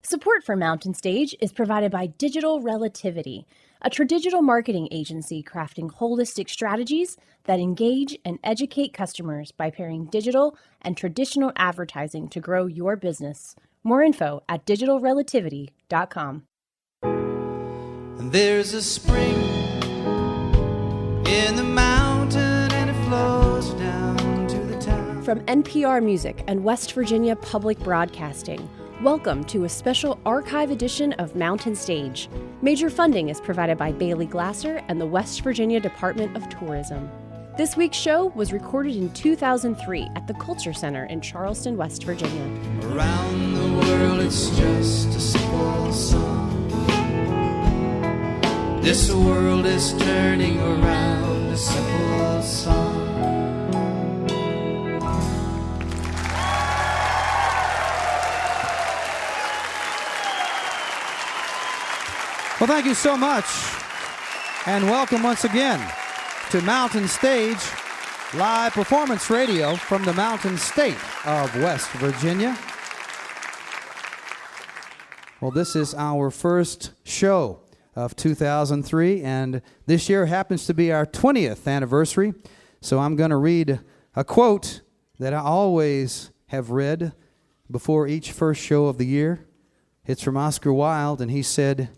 Support for Mountain Stage is provided by Digital Relativity, a tradigital marketing agency crafting holistic strategies that engage and educate customers by pairing digital and traditional advertising to grow your business. More info at digitalrelativity.com. There's a spring in the mountain and it flows down to the town. From NPR Music and West Virginia Public Broadcasting, welcome to a special archive edition of Mountain Stage. Major funding is provided by Bailey Glasser and the West Virginia Department of Tourism. This week's show was recorded in 2003 at the Culture Center in Charleston, West Virginia. Around the world it's just a simple song. This world is turning around, a simple song. Well, thank you so much, and welcome once again to Mountain Stage, live performance radio from the Mountain State of West Virginia. Well, this is our first show of 2003, and this year happens to be our 20th anniversary, so I'm going to read a quote that I always have read before each first show of the year. It's from Oscar Wilde, and he said,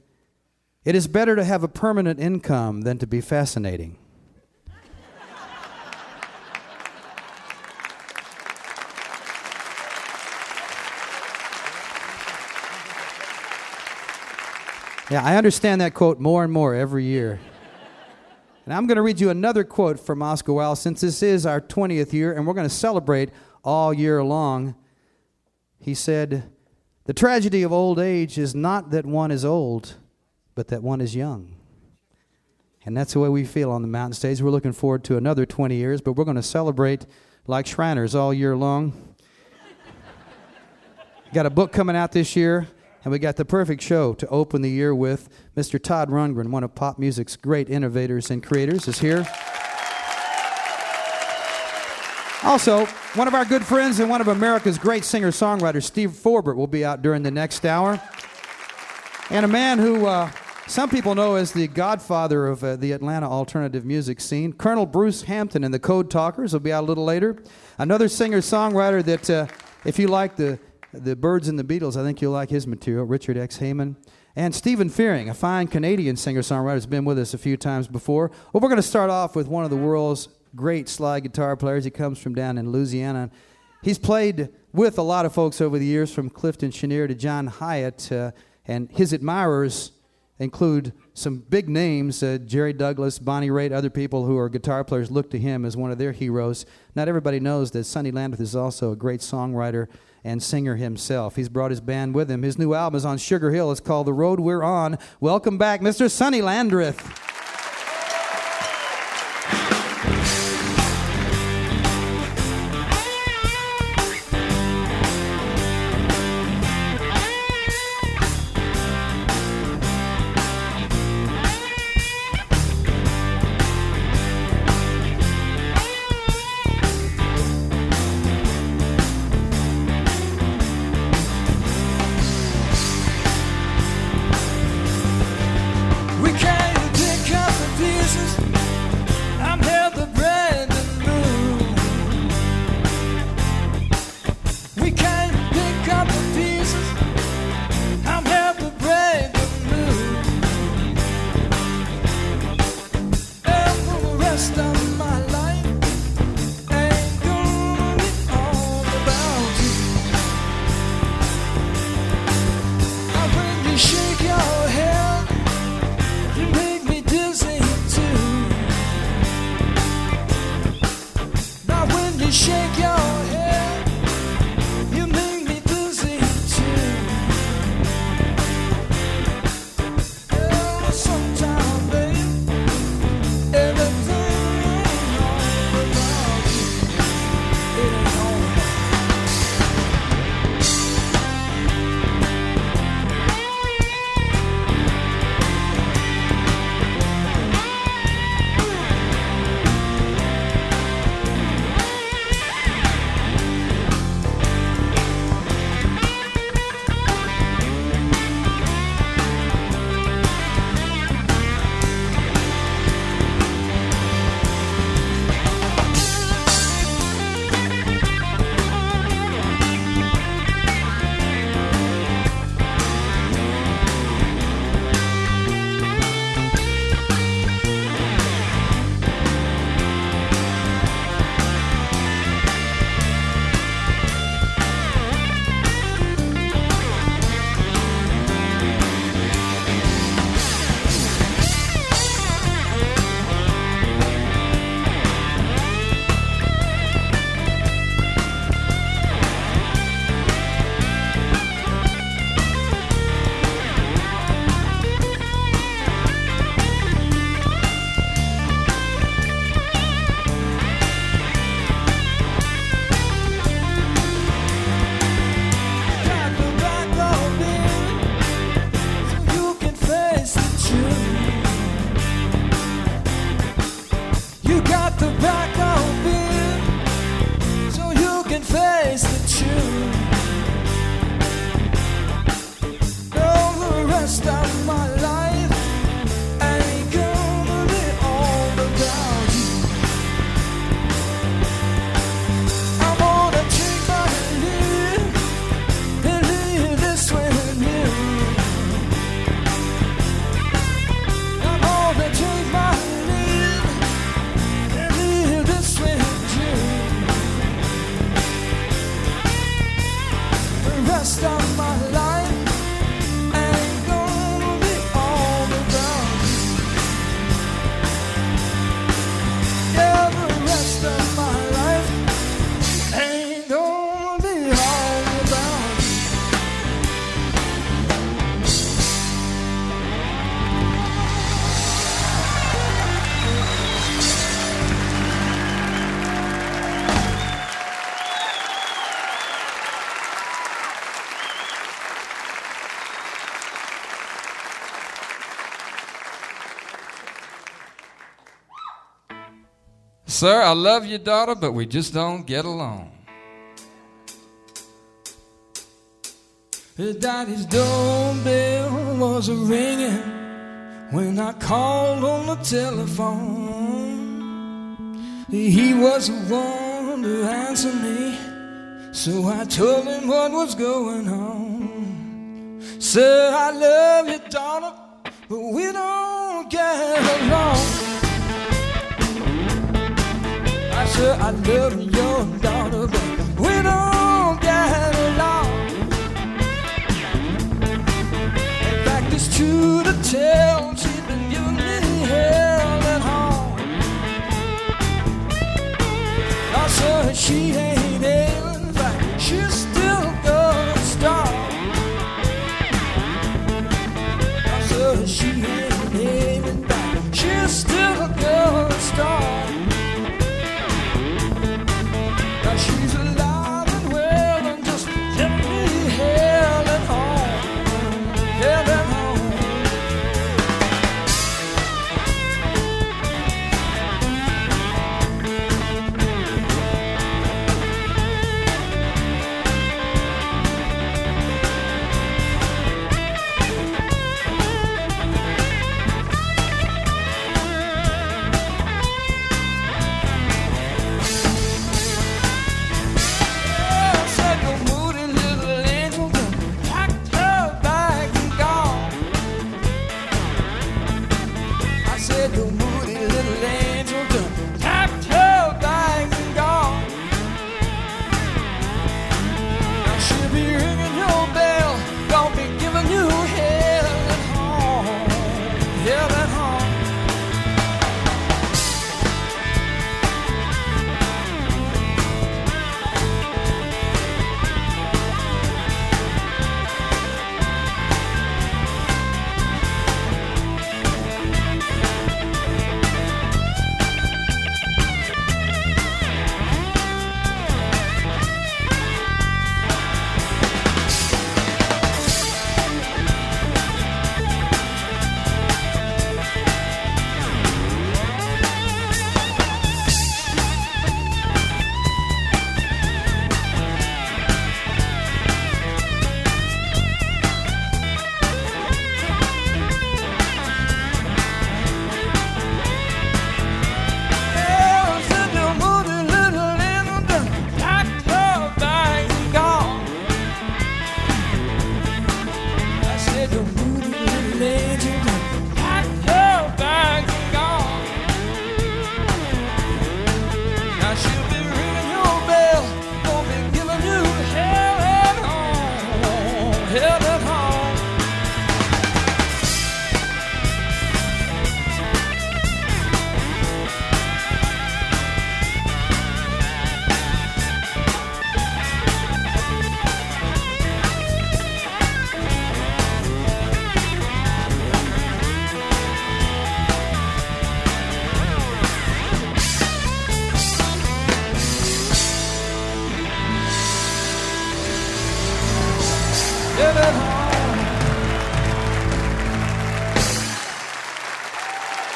"It is better to have a permanent income than to be fascinating." Yeah, I understand that quote more and more every year. And I'm going to read you another quote from Oscar Wilde, since this is our 20th year, and we're going to celebrate all year long. He said, "The tragedy of old age is not that one is old, but that one is young." And that's the way we feel on the Mountain Stage. We're looking forward to another 20 years, but we're going to celebrate like Shriners all year long. Got a book coming out this year, and we got the perfect show to open the year with. Mr. Todd Rundgren, one of pop music's great innovators and creators, is here. Also, one of our good friends and one of America's great singer-songwriters, Steve Forbert, will be out during the next hour. And a man who some people know as the godfather of the Atlanta alternative music scene, Colonel Bruce Hampton and the Code Talkers will be out a little later. Another singer-songwriter that, if you like the Byrds and the Beatles, I think you'll like his material, Richard X. Heyman. And Stephen Fearing, a fine Canadian singer-songwriter, has been with us a few times before. Well, we're going to start off with one of the world's great slide guitar players. He comes from down in Louisiana. He's played with a lot of folks over the years, from Clifton Chenier to John Hyatt, and his admirers include some big names, Jerry Douglas, Bonnie Raitt, other people who are guitar players look to him as one of their heroes. Not everybody knows that Sonny Landreth is also a great songwriter and singer himself. He's brought his band with him. His new album is on Sugar Hill. It's called The Road We're On. Welcome back, Mr. Sonny Landreth. We carry the Sir, I love your daughter, but we just don't get along. Daddy's doorbell was ringing when I called on the telephone. He was the one to answer me, so I told him what was going on. Sir, I love your daughter, but we don't get along. I said, I love your daughter, but we don't get along. In fact, it's true to tell, she's been giving me hell at home. I said, she ain't ailing, in fact, she's still going strong. I said, she ain't ailing back, she's still going strong. Now she's alive and well and just giving me hell at home, hell at home.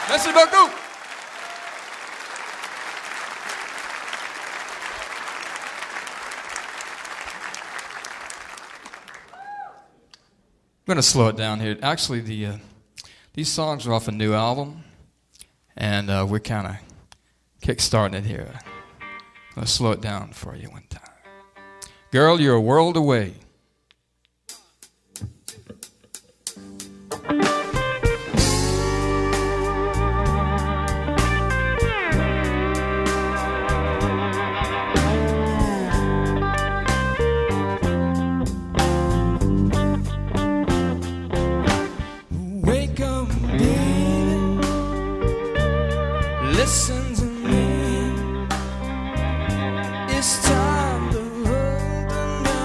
Merci beaucoup. I'm going to slow it down here. Actually, these songs are off a new album, and we're kind of kick-starting it here. I'm going to slow it down for you one time. Girl, you're a world away. Listen to me. It's time to hold the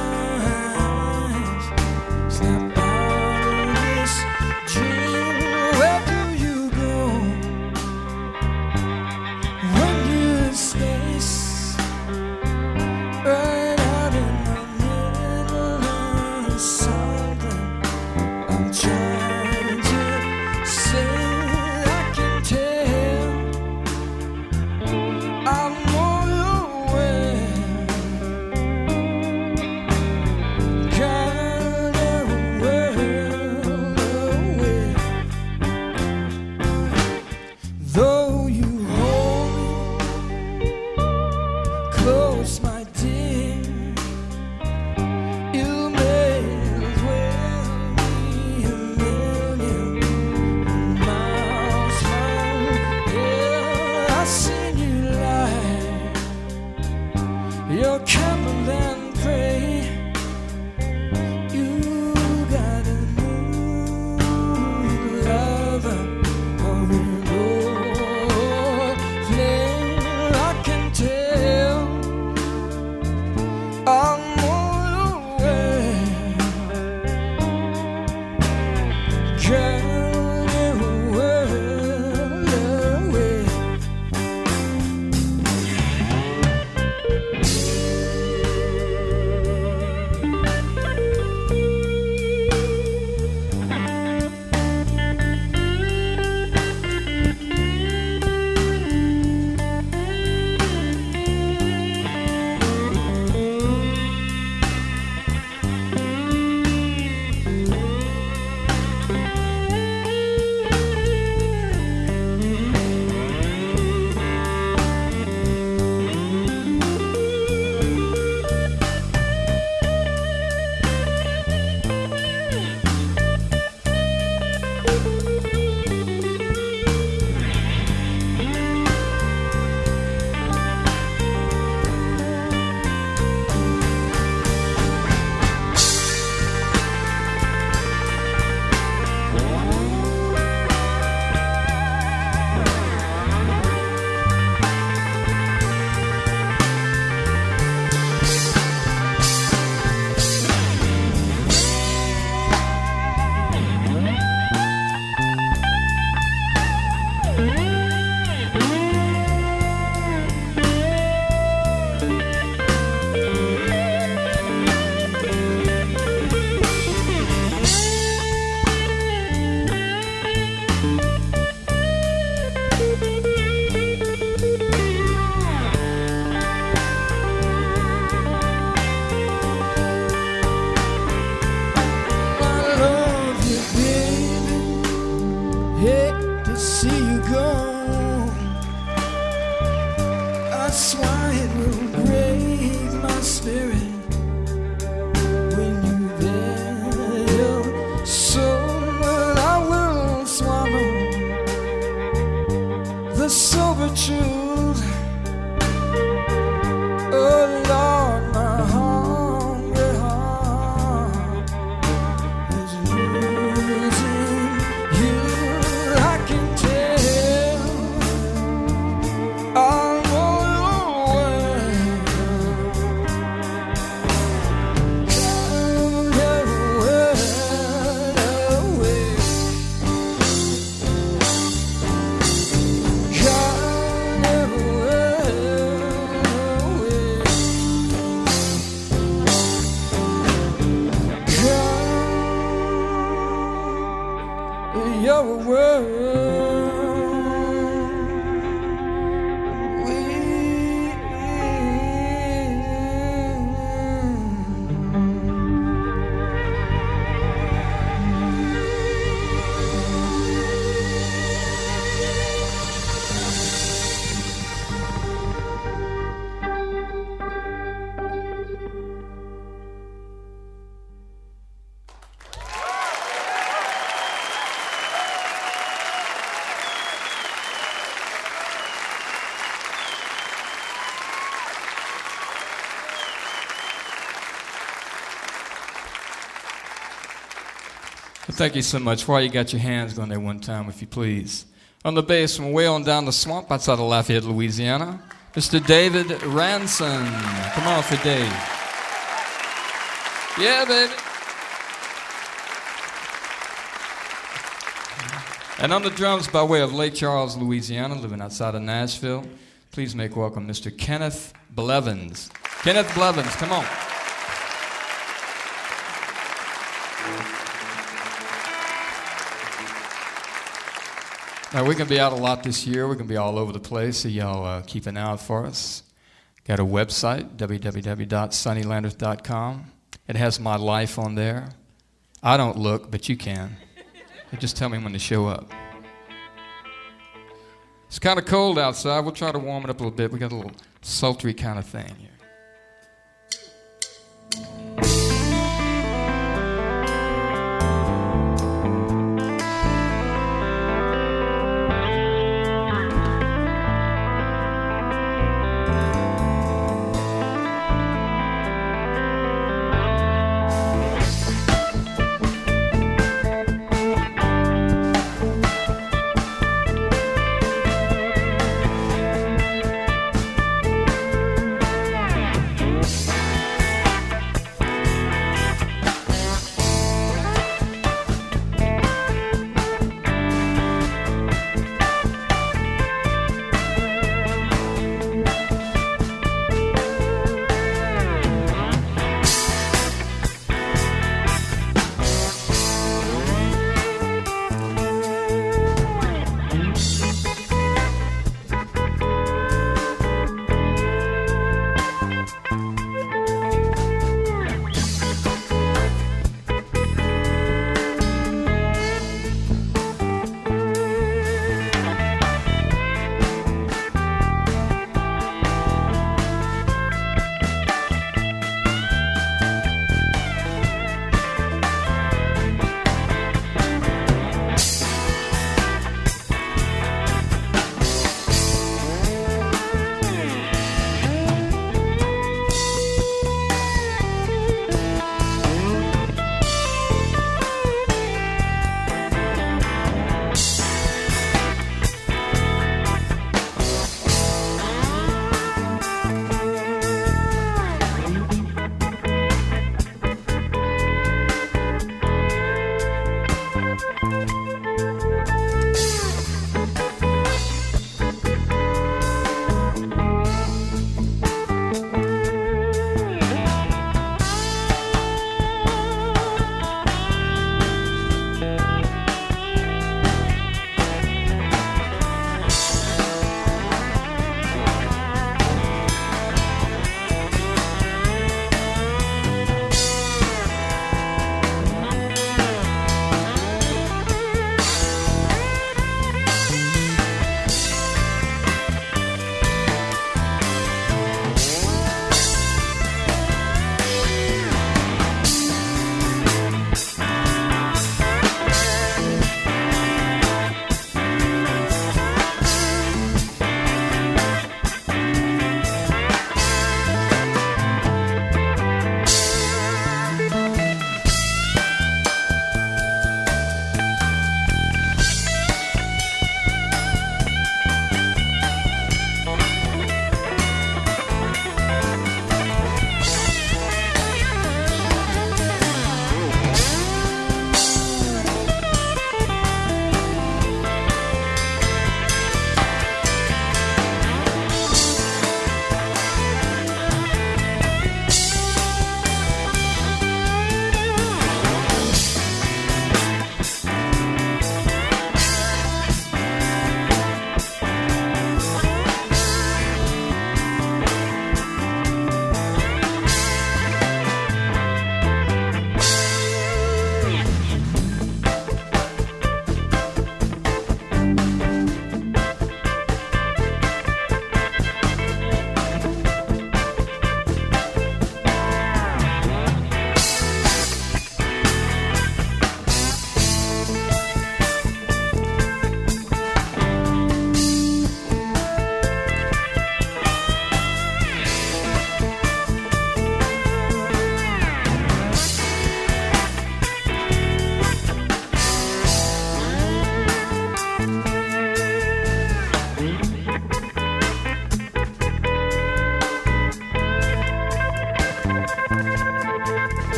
your world. Thank you so much. While you got your hands going there one time, if you please. On the bass from way on down the swamp outside of Lafayette, Louisiana, Mr. David Ranson. Come on for Dave. Yeah, baby. And on the drums by way of Lake Charles, Louisiana, living outside of Nashville, please make welcome Mr. Kenneth Blevins. Kenneth Blevins, come on. Now, we're going to be out a lot this year. We're going to be all over the place, so y'all keep an eye out for us. Got a website, www.sonnylandreth.com. It has my life on there. I don't look, but you can. You just tell me when to show up. It's kind of cold outside. We'll try to warm it up a little bit. We got a little sultry kind of thing here.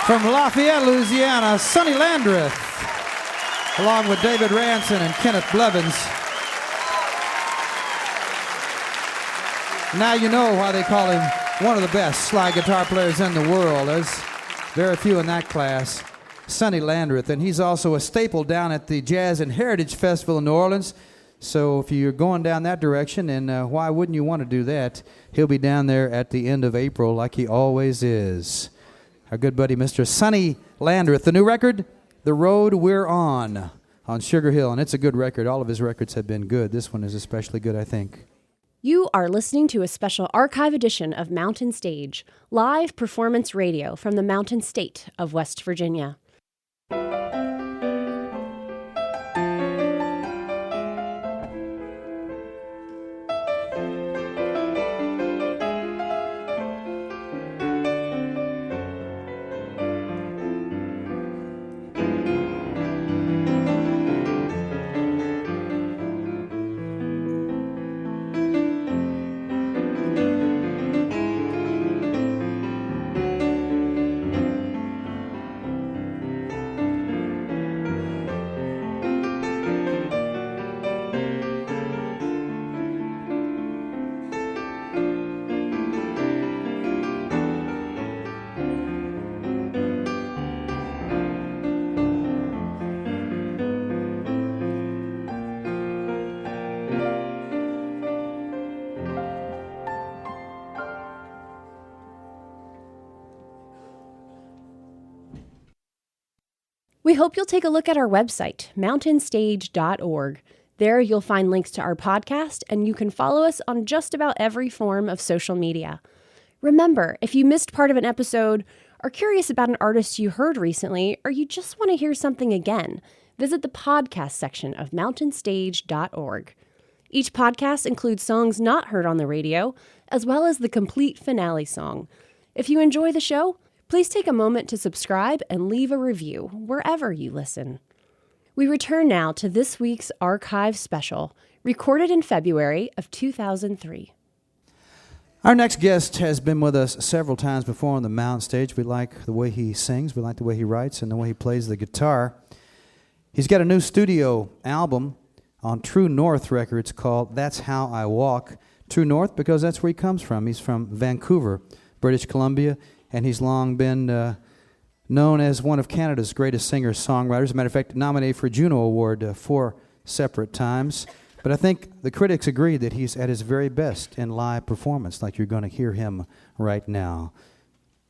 From Lafayette, Louisiana, Sonny Landreth, along with David Ranson and Kenneth Blevins. Now you know why they call him one of the best slide guitar players in the world. There's very few in that class. Sonny Landreth, and he's also a staple down at the Jazz and Heritage Festival in New Orleans. So if you're going down that direction, and why wouldn't you want to do that? He'll be down there at the end of April like he always is. Our good buddy, Mr. Sonny Landreth. The new record, The Road We're On Sugar Hill, and it's a good record. All of his records have been good. This one is especially good, I think. You are listening to a special archive edition of Mountain Stage, live performance radio from the Mountain State of West Virginia. We hope you'll take a look at our website, mountainstage.org. There you'll find links to our podcast, and you can follow us on just about every form of social media. Remember, if you missed part of an episode, are curious about an artist you heard recently, or you just want to hear something again, visit the podcast section of mountainstage.org. Each podcast includes songs not heard on the radio, as well as the complete finale song. If you enjoy the show, please take a moment to subscribe and leave a review wherever you listen. We return now to this week's archive special, recorded in February of 2003. Our next guest has been with us several times before on the Mountain Stage. We like the way he sings, we like the way he writes, and the way he plays the guitar. He's got a new studio album on True North Records called That's How I Walk. True North because that's where he comes from. He's from Vancouver, British Columbia, and he's long been known as one of Canada's greatest singer-songwriters. As a matter of fact, nominated for a Juno Award 4 separate times. But I think the critics agree that he's at his very best in live performance, like you're going to hear him right now.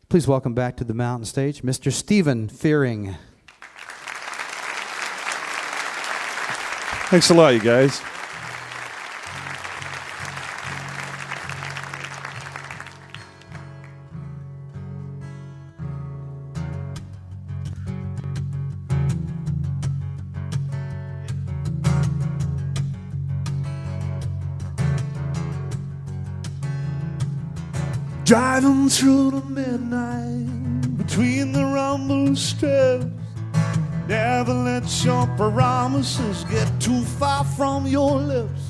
Please welcome back to the Mountain Stage, Mr. Stephen Fearing. Thanks a lot, you guys. Driving through the midnight between the rumble strips. Never let your promises get too far from your lips.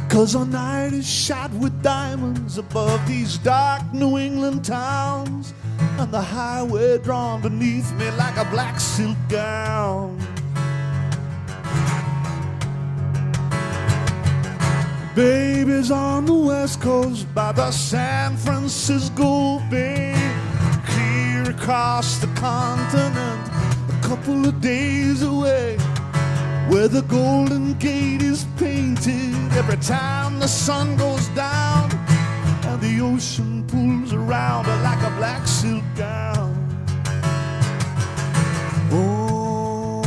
'Cause our night is shot with diamonds above these dark New England towns, and the highway drawn beneath me like a black silk gown. Baby's on the west coast by the San Francisco Bay, clear across the continent, a couple of days away, where the Golden Gate is painted every time the sun goes down, and the ocean pulls around her like a black silk gown. Oh,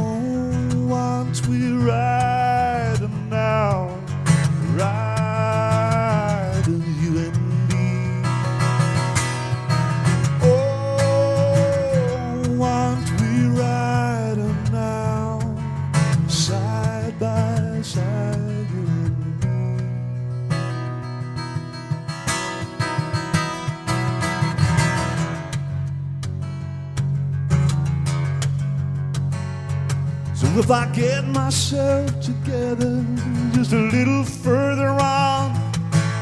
once we riding now, riding you and me. Oh, aren't we riding now, side by side, you and me. So if I get myself together just a little further on,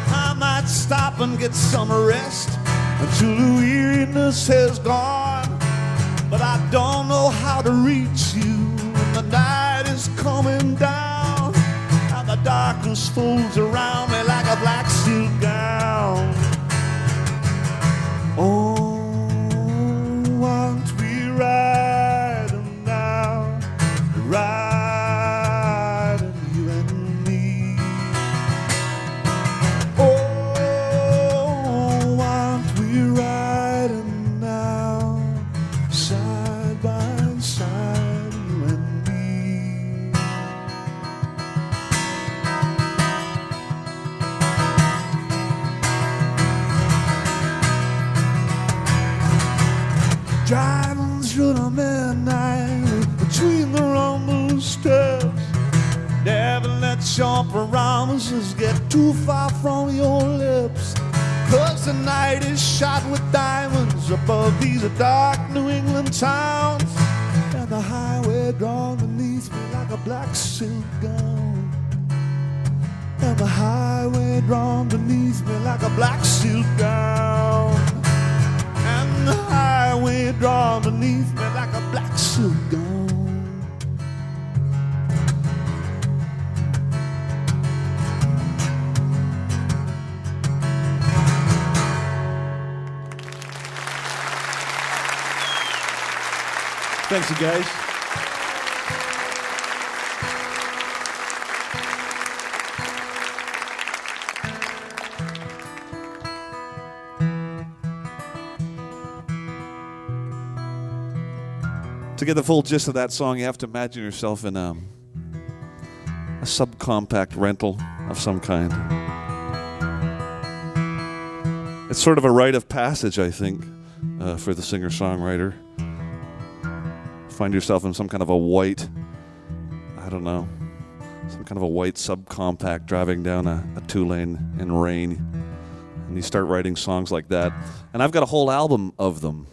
I might stop and get some rest until the weariness has gone. but I don't know how to reach you. And the night is coming down, and the darkness folds around me like a black silk gown. Oh, aren't we riding now, riding you and me? Oh, aren't we riding now, side by side, you and me? Driving through the midnight between the rumble steps. Never let your promises get too far from your lips. 'Cause the night is shot with diamonds above these dark New England towns. And the highway drawn beneath me like a black silk gown. And the highway drawn beneath me like a black silk gown. And the highway drawn beneath me like a black silk gown. Thanks, you guys. To get the full gist of that song, you have to imagine yourself in a subcompact rental of some kind. It's sort of a rite of passage, I think, for the singer-songwriter. Find yourself in some kind of a white, I don't know, some kind of a white subcompact driving down a two-lane in rain. And you start writing songs like that. And I've got a whole album of them.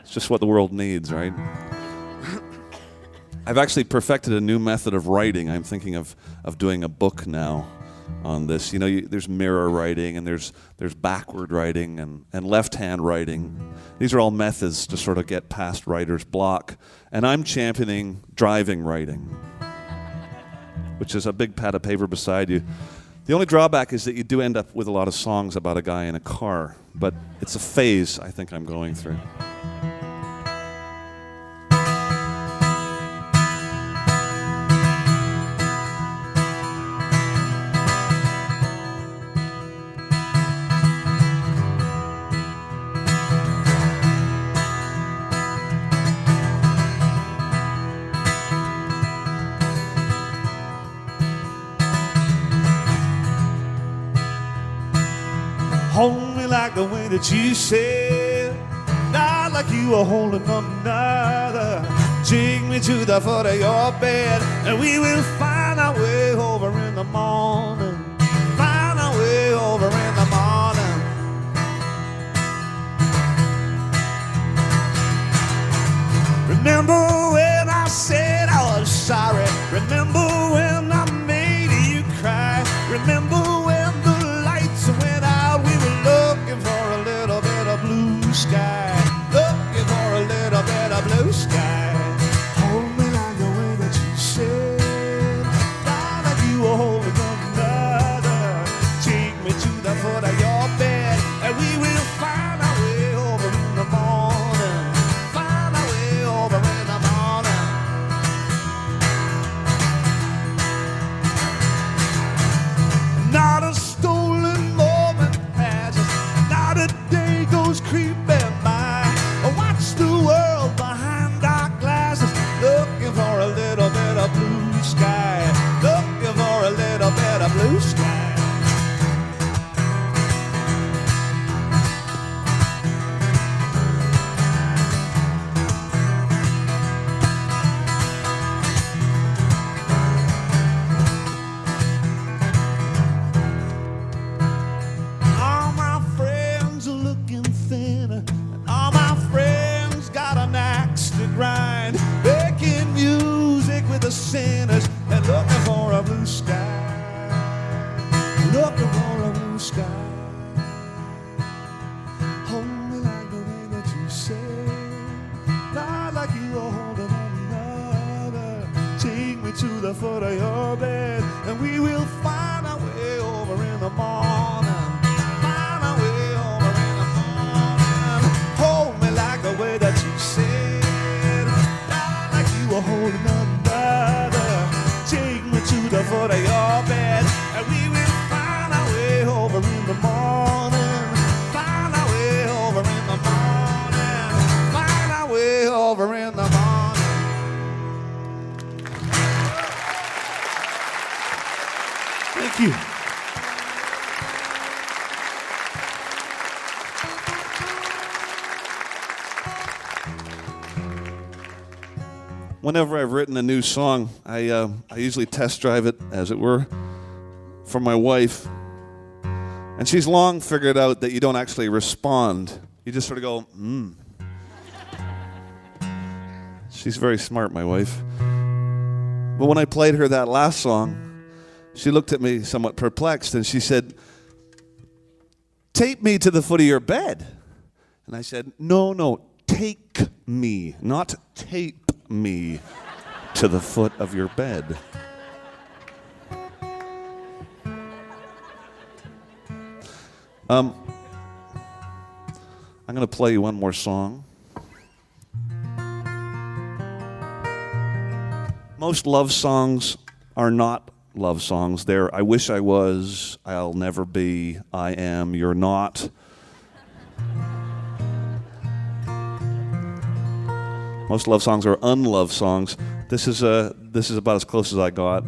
It's just what the world needs, right? I've actually perfected a new method of writing. I'm thinking of doing a book now on this. You know, there's mirror writing, and there's backward writing and left-hand writing. These are all methods to sort of get past writer's block. And I'm championing driving writing, which is a big pad of paper beside you. The only drawback is that you do end up with a lot of songs about a guy in a car, but it's a phase I think I'm going through. Hold me like the way that you said, not like you were holding another. Take me to the foot of your bed, and we will find our way over in the morning. Find our way over in the morning. Remember when I said I was sorry? Remember when I made you cry? Remember when the lights went out? We were looking for a little bit of blue sky. Looking for a little bit of blue sky. Hold me like the way that you said, not like you were holding another. to the foot of your bed, and we will find our way over in the morning. Find our way over in the morning. Hold me like the way that you said, like you were holding another. Take me to the foot of your bed, and we will find our way over in the morning. Find our way over in the morning. Find our way over in the morning. Thank you. Whenever I've written a new song, I usually test drive it, as it were, for my wife. And she's long figured out that you don't actually respond. You just sort of go, She's very smart, my wife. But when I played her that last song, she looked at me somewhat perplexed, and she said, "Tape me to the foot of your bed." And I said, No, take me, not tape me to the foot of your bed. I'm going to play you one more song. Most love songs are not love songs. They're I wish I was, I'll never be, I am, you're not. Most love songs are unloved songs. This is about as close as I got.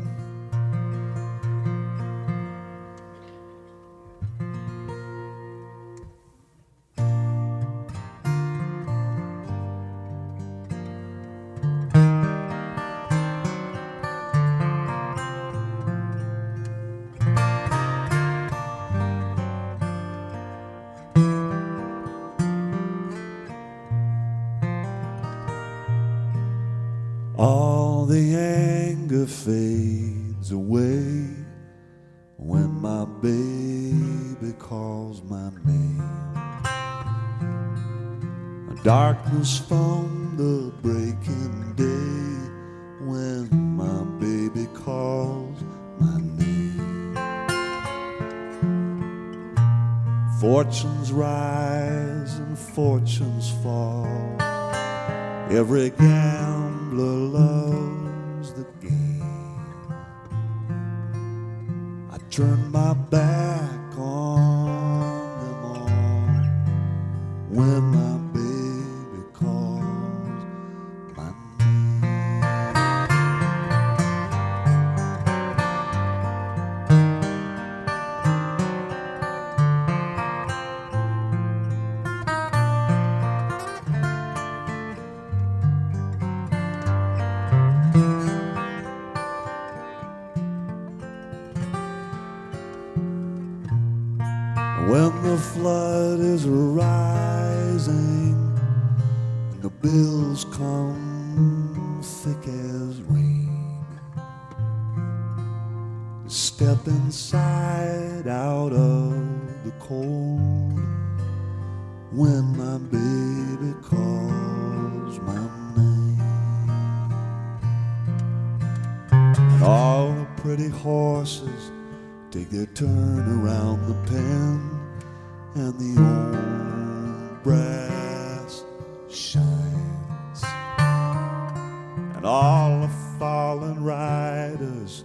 All the anger fades away when my baby calls my name. Darkness from the breaking day when my baby calls my name. Fortunes rise and fortunes fall. Every gambler loves the game. I turn my back on them all when my baby calls my When the flood is rising and the bills come thick as rain, step inside out of the cold when my baby calls my name. And all the pretty horses take their turn around the pen, and the old brass shines, and all the fallen riders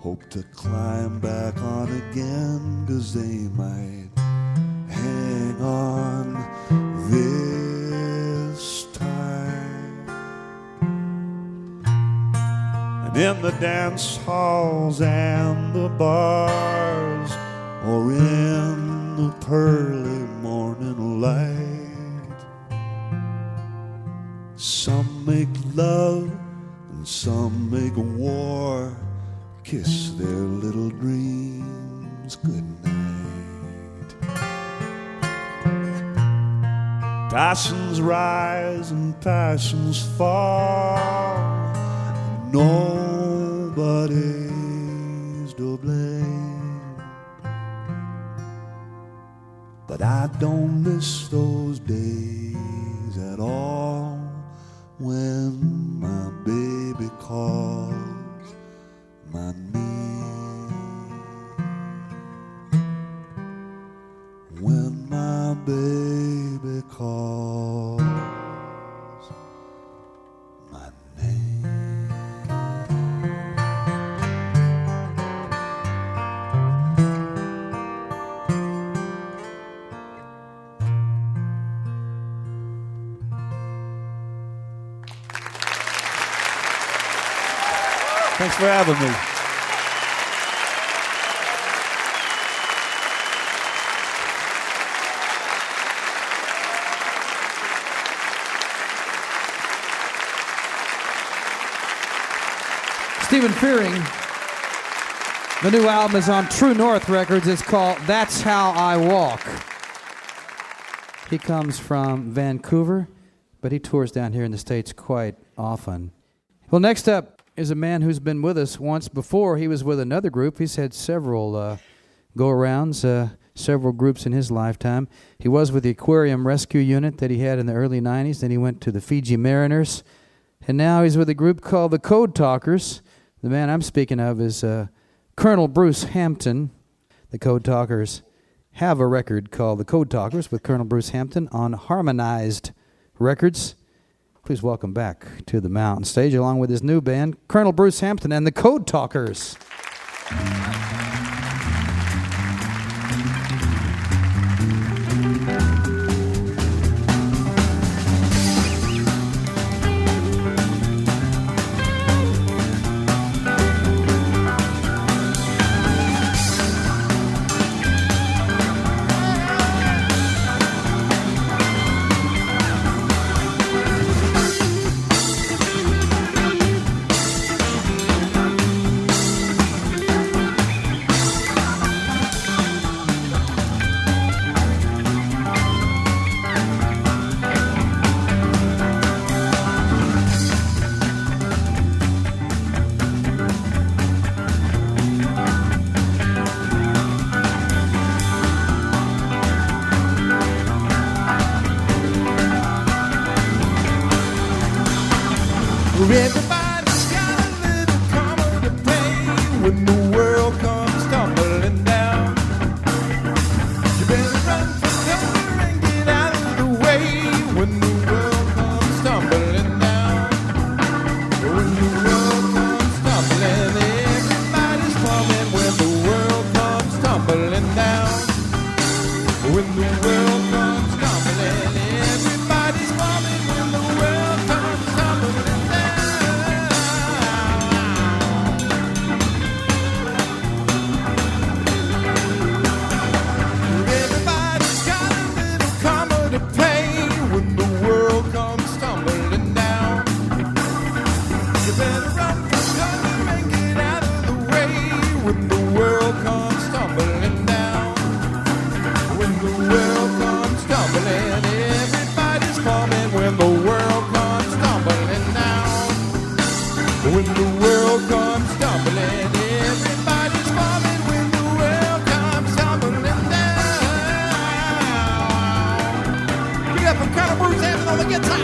hope to climb back on again, 'cause they might hang on this time. And in the dance halls and the bars, or in the pearly morning light, some make love and some make war, kiss their little dreams goodnight. Passions rise and passions fall, nobody's to blame. But I don't miss those days at all when my baby calls Thanks for having me. Stephen Fearing. The new album is on True North Records. It's called That's How I Walk. He comes from Vancouver, but he tours down here in the States quite often. Well, next up is a man who's been with us once before. He was with another group. He's had several go-arounds, several groups in his lifetime. He was with the Aquarium Rescue Unit that he had in the early 90s. Then he went to the Fiji Mariners. And now he's with a group called the Code Talkers. The man I'm speaking of is Colonel Bruce Hampton. The Code Talkers have a record called The Code Talkers with Colonel Bruce Hampton on Harmonized Records. Please welcome back to the Mountain Stage, along with his new band, Colonel Bruce Hampton and the Code Talkers. Everybody's got a little karma to pay when the world comes tumbling down. You better run for cover and get out of the way when the world comes tumbling down. When the world comes tumbling, everybody's coming when the world comes tumbling down. When the world comes tumbling, everybody's coming when the world comes tumbling down. When the world comes tumbling, everybody's falling. When the world comes tumbling down. Get up and Colonel Bruce Hampton on the guitar.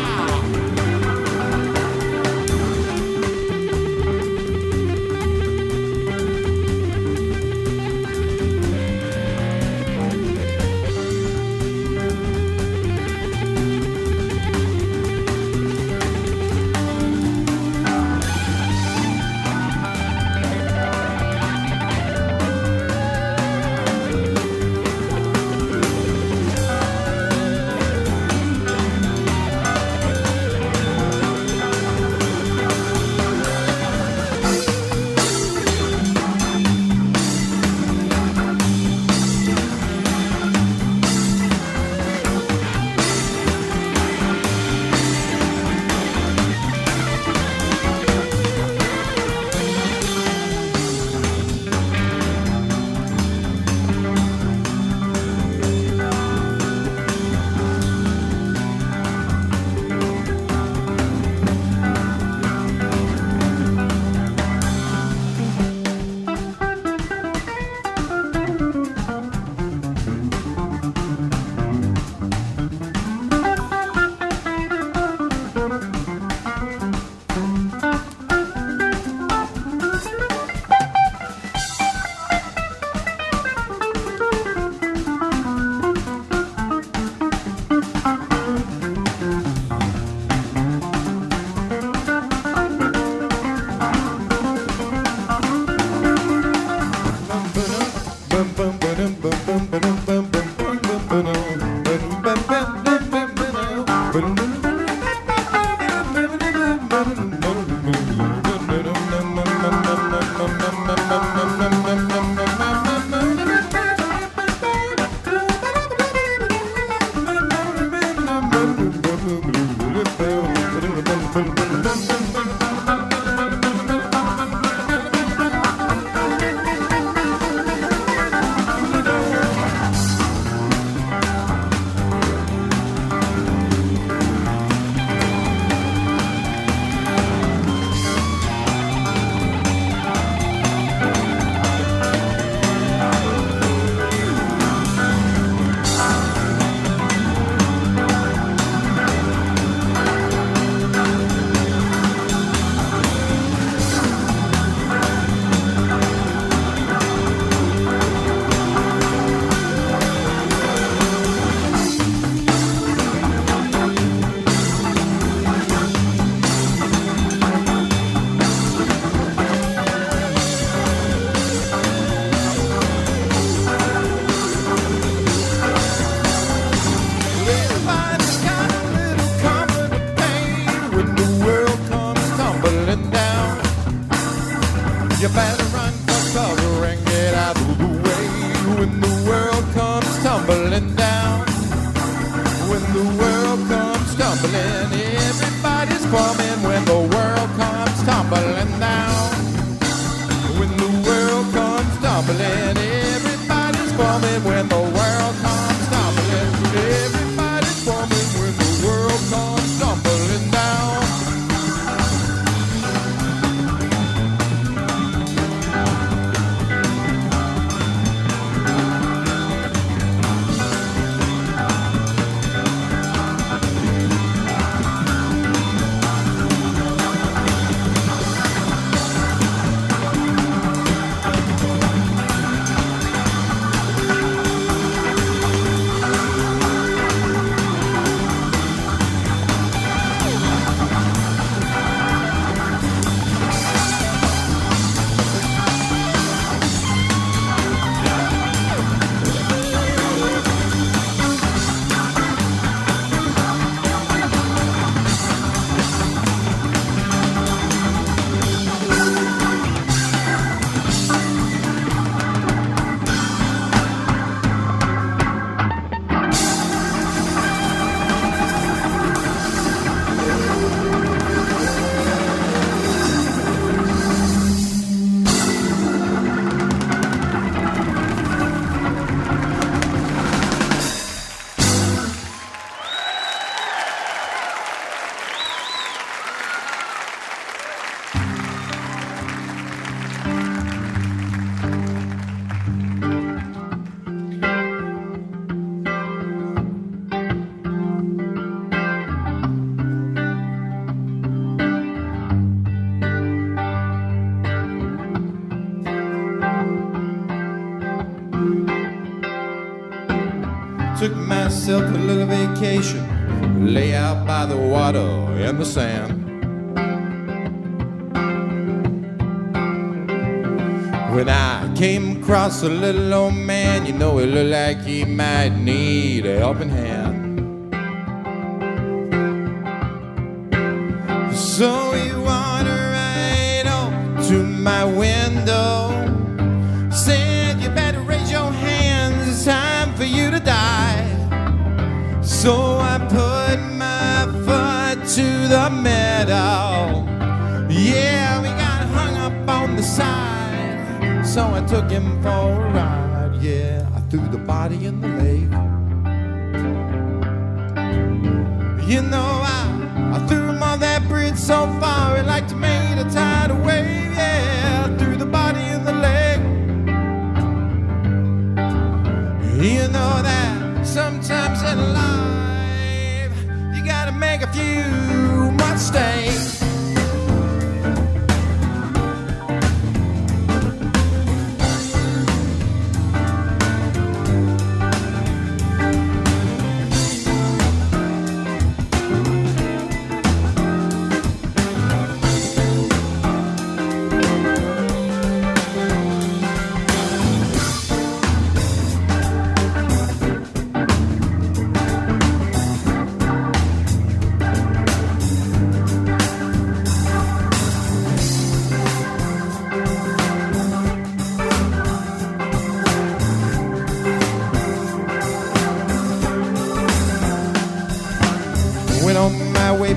You better run for cover and get out of the way when the world comes tumbling down. When the world comes tumbling, everybody's coming. When the world comes tumbling down. When the world comes tumbling, everybody's coming. When the world comes tumbling, everybody's coming. When the world comes tumbling down. Took myself a little vacation, lay out by the water and the sand. When I came across a little old man, you know, it looked like he might need a helping hand. So he wandered right up to my window, said, you better raise your hands, it's time for you to die. So I put my foot to the meadow. Yeah, we got hung up on the side. So I took him for a ride. Yeah, I threw the body in the lake. You know, I threw him on that bridge so far it like to made a tidal wave. Yeah, I threw the body in the lake. You know that sometimes in life you gotta make a few mistakes.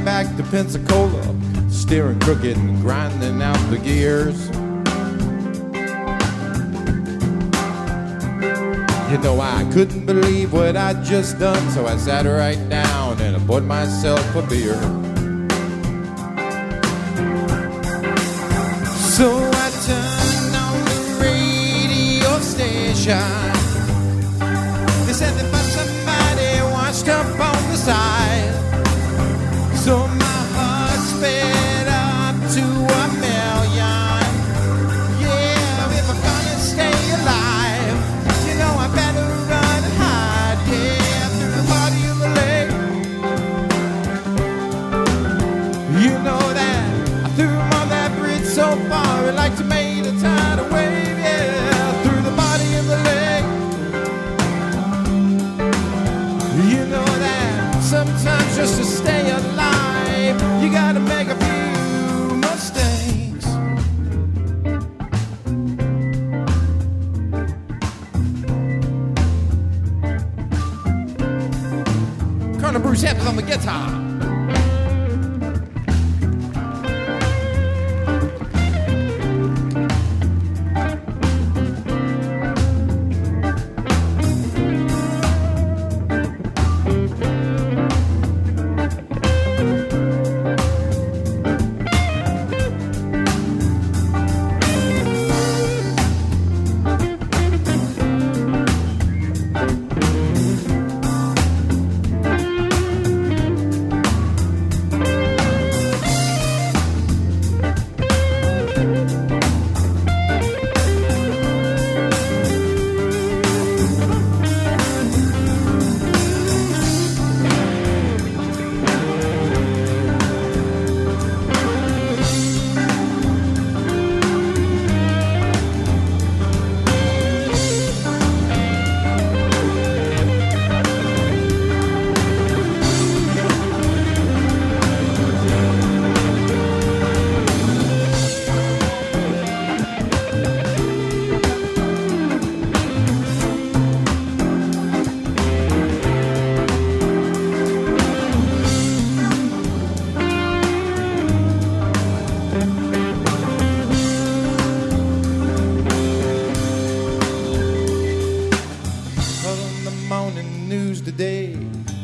Back to Pensacola, steering crooked and grinding out the gears. You know, I couldn't believe what I'd just done, so I sat right down and I bought myself a beer. So I turned on the radio station. They said they found somebody washed up on the side. So my heart sped up to 1,000,000. Yeah, if I'm gonna stay alive, you know I better run and hide. Yeah, through the body of the lake. You know that I threw him on that bridge so far it like to made a tidal wave. Yeah, through the body of the lake. You know that sometimes just to stay alive you gotta make a few mistakes. Bruce Hampton on the guitar.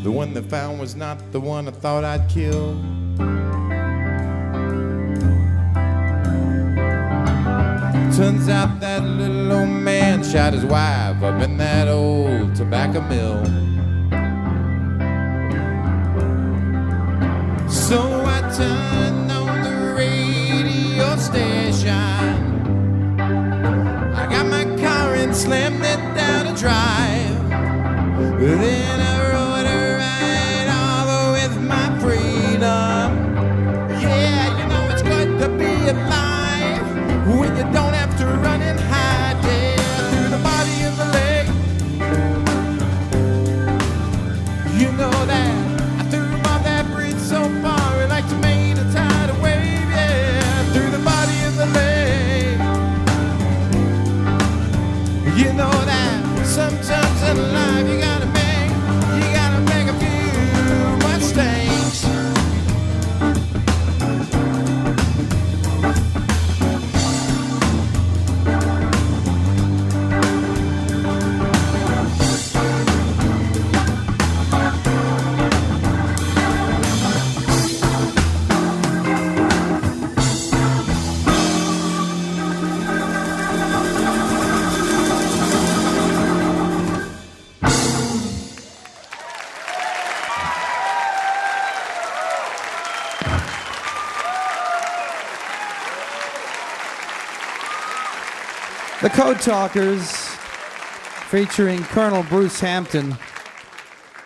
The one they found was not the one I thought I'd kill. Turns out that little old man shot his wife up in that old tobacco mill. So I turned on the radio station. I got my car and slammed it down to drive. Then I rode her right over with my freedom. Yeah, you know it's good to be alive when you don't have to run and hide. Yeah, through the body of the lake. You know that I threw him off that bridge so far it like tomato tidal wave. Yeah, through the body of the lake. You know that sometimes in life you gotta make a few mistakes. The Code Talkers, featuring Colonel Bruce Hampton.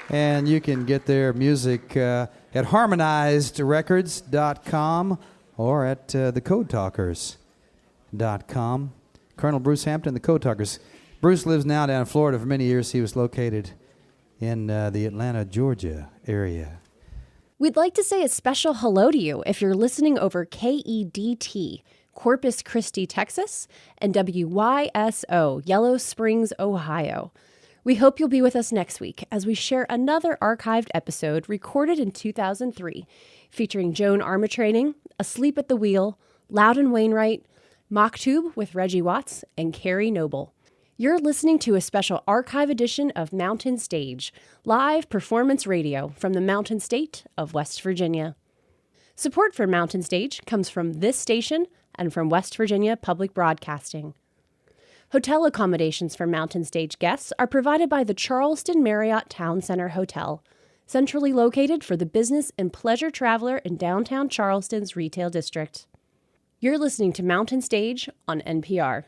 And you can get their music at harmonizedrecords.com or at thecodetalkers.com. Colonel Bruce Hampton, the Code Talkers. Bruce lives now down in Florida. For many years, he was located in the Atlanta, Georgia area. We'd like to say a special hello to you if you're listening over KEDT, Corpus Christi, Texas, and WYSO, Yellow Springs, Ohio. We hope you'll be with us next week as we share another archived episode recorded in 2003, featuring Joan Armatrading, Asleep at the Wheel, Loudon Wainwright, Mock-Tube with Reggie Watts, and Carrie Noble. You're listening to a special archive edition of Mountain Stage, live performance radio from the Mountain State of West Virginia. Support for Mountain Stage comes from this station and from West Virginia Public Broadcasting. Hotel accommodations for Mountain Stage guests are provided by the Charleston Marriott Town Center Hotel, centrally located for the business and pleasure traveler in downtown Charleston's retail district. You're listening to Mountain Stage on NPR.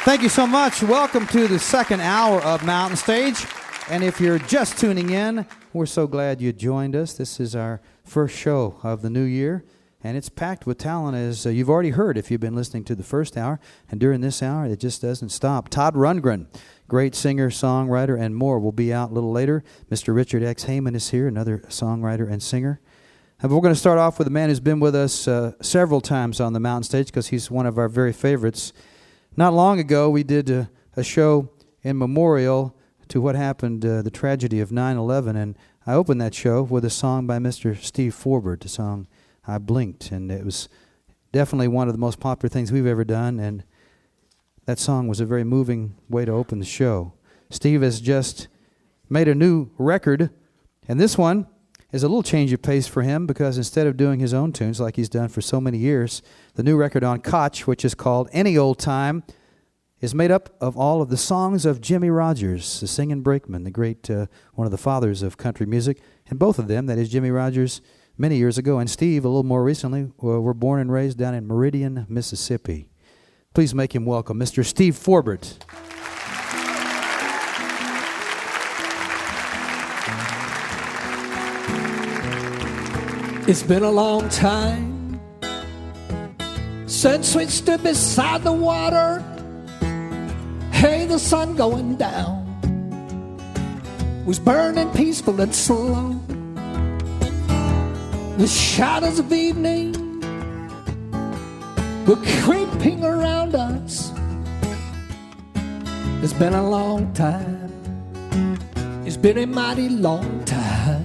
Thank you so much. Welcome to the second hour of Mountain Stage. And if you're just tuning in, we're so glad you joined us. This is our first show of the new year, and it's packed with talent, as you've already heard if you've been listening to the first hour. And during this hour, it just doesn't stop. Todd Rundgren, great singer, songwriter, and more, will be out a little later. Mr. Richard X. Heyman is here, another songwriter and singer. But we're going to start off with a man who's been with us several times on the Mountain Stage because he's one of our very favorites. Not long ago, we did a show in memorial to what happened, the tragedy of 9/11, and I opened that show with a song by Mr. Steve Forbert, the song I Blinked, and it was definitely one of the most popular things we've ever done, and that song was a very moving way to open the show. Steve has just made a new record, and this one is a little change of pace for him because instead of doing his own tunes like he's done for so many years, the new record on Koch, which is called Any Old Time, is made up of all of the songs of Jimmy Rogers, the singing brakeman, the great, one of the fathers of country music. And both of them, that is Jimmy Rogers many years ago, and Steve a little more recently, were born and raised down in Meridian, Mississippi. Please make him welcome, Mr. Steve Forbert. It's been a long time since we stood beside the water. Hey, the sun going down was burning peaceful and slow. The shadows of evening were creeping around us. It's been a long time. It's been a mighty long time.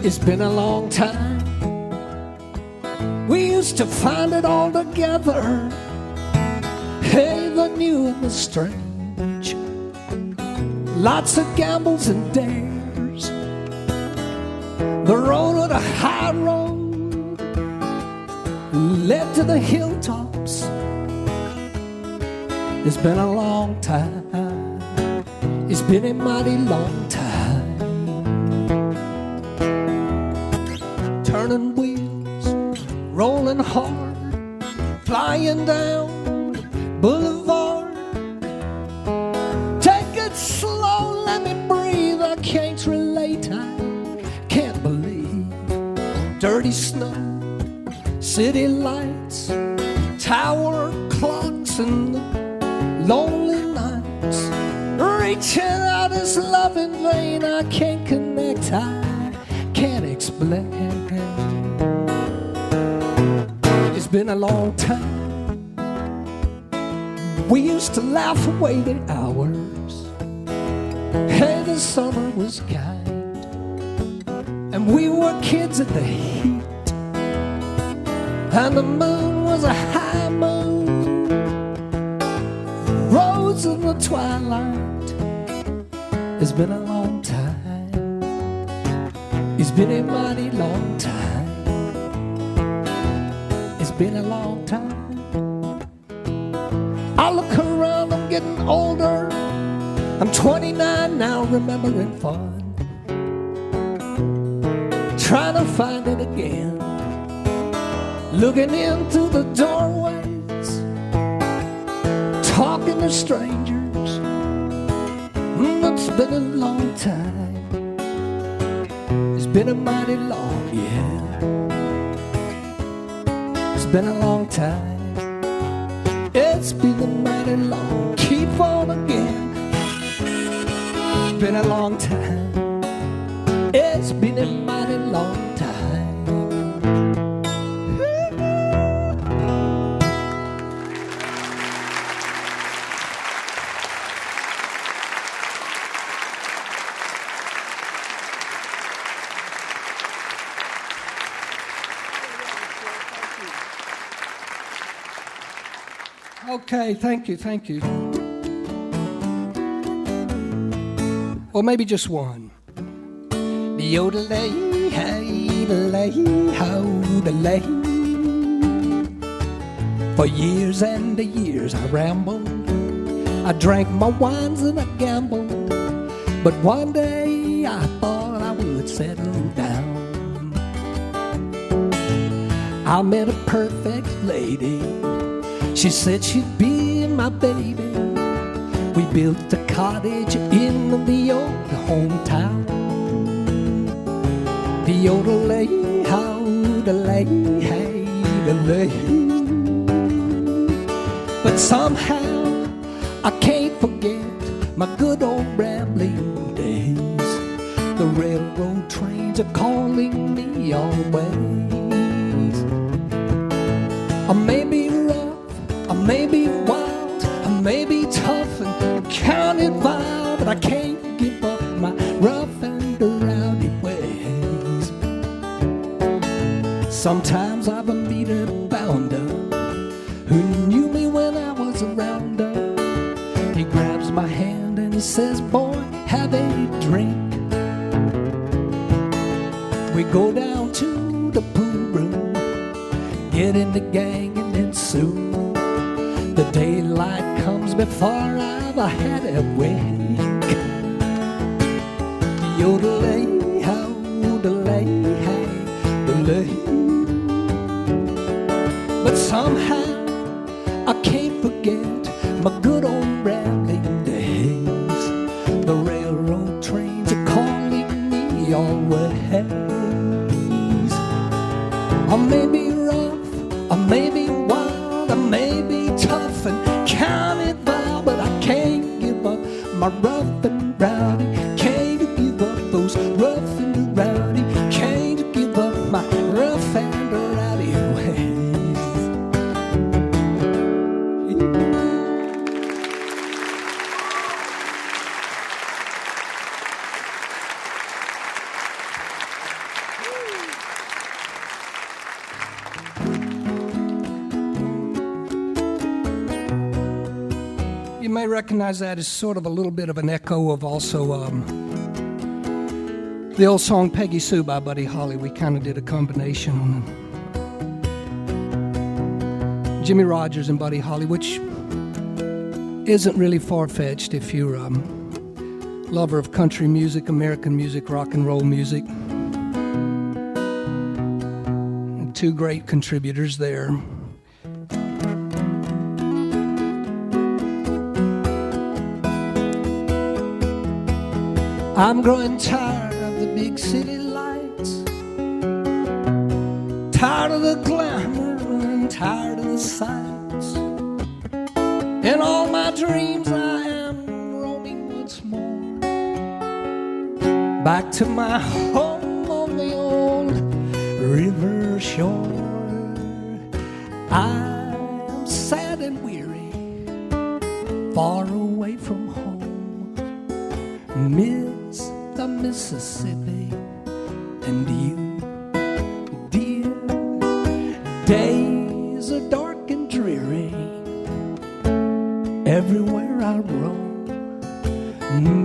It's been a long time. We used to find it all together. Hey, the new and the strange. Lots of gambles and dares. The road or the high road led to the hilltops. It's been a long time. It's been a mighty long time. Turning wheels, rolling hard, flying down Boulevard. Take it slow, let me breathe. I can't relate, I can't believe. Dirty snow, city lights, tower clocks, and lonely nights. Reaching out this love in vain. I can't connect, I can't explain. It's been a long time. We used to laugh away the hours. Hey, the summer was kind, and we were kids at the heat, and the moon was a high moon. Rose in the twilight. It's been a long time. It's been a mighty long time. It's been a long time. I look around, I'm getting older. I'm 29 now, remembering fun. Trying to find it again. Looking into the doorways, talking to strangers. It's been a long time. It's been a mighty long, yeah. It's been a long time. It's been a mighty long, keep on again. It's been a long time. It's been a mighty long time. Okay, thank you. Or maybe just one. Yodelay, hey, ho, for years and years I rambled. I drank my wines and I gambled. But one day I thought I would settle down. I met a perfect lady. She said she'd be my baby. We built a cottage in the old hometown. The yodelay, how the lay, hey, the lay. But somehow I can't forget my good old rambling days. The railroad trains are calling me always. I may be rough, I may be wild, I may be tough and counted vile, but I can't give up my rough and rowdy ways. Sometimes I've a meter bounder who knew me when I was around her. He grabs my hand and he says, boy, have a drink. We go down to the pool room, get in the gang, and then soon the daylight comes before I've had a wink. Yodelay, how yodelay, hey, yodelay. But somehow I can't forget my good old rambling days. The railroad trains are calling me always. I may be rough, I may be wild, I may be tough and counted vile, but I can't give up my rough and rowdy. Can't give up those rough and rowdy. Can't give up my rough and rowdy ways. You may recognize that as sort of a little bit of an echo of also the old song Peggy Sue by Buddy Holly. We kind of did a combination on Jimmy Rogers and Buddy Holly, which isn't really far-fetched if you're a lover of country music, American music, rock and roll music. Two great contributors there. I'm growing tired of the big city lights, tired of the glamour and tired of the sights. In all my dreams I am roaming once more, back to my home on the old river shore. I am sad and weary, far away from home, miss the Mississippi and you, dear. Days are dark and dreary everywhere I roam,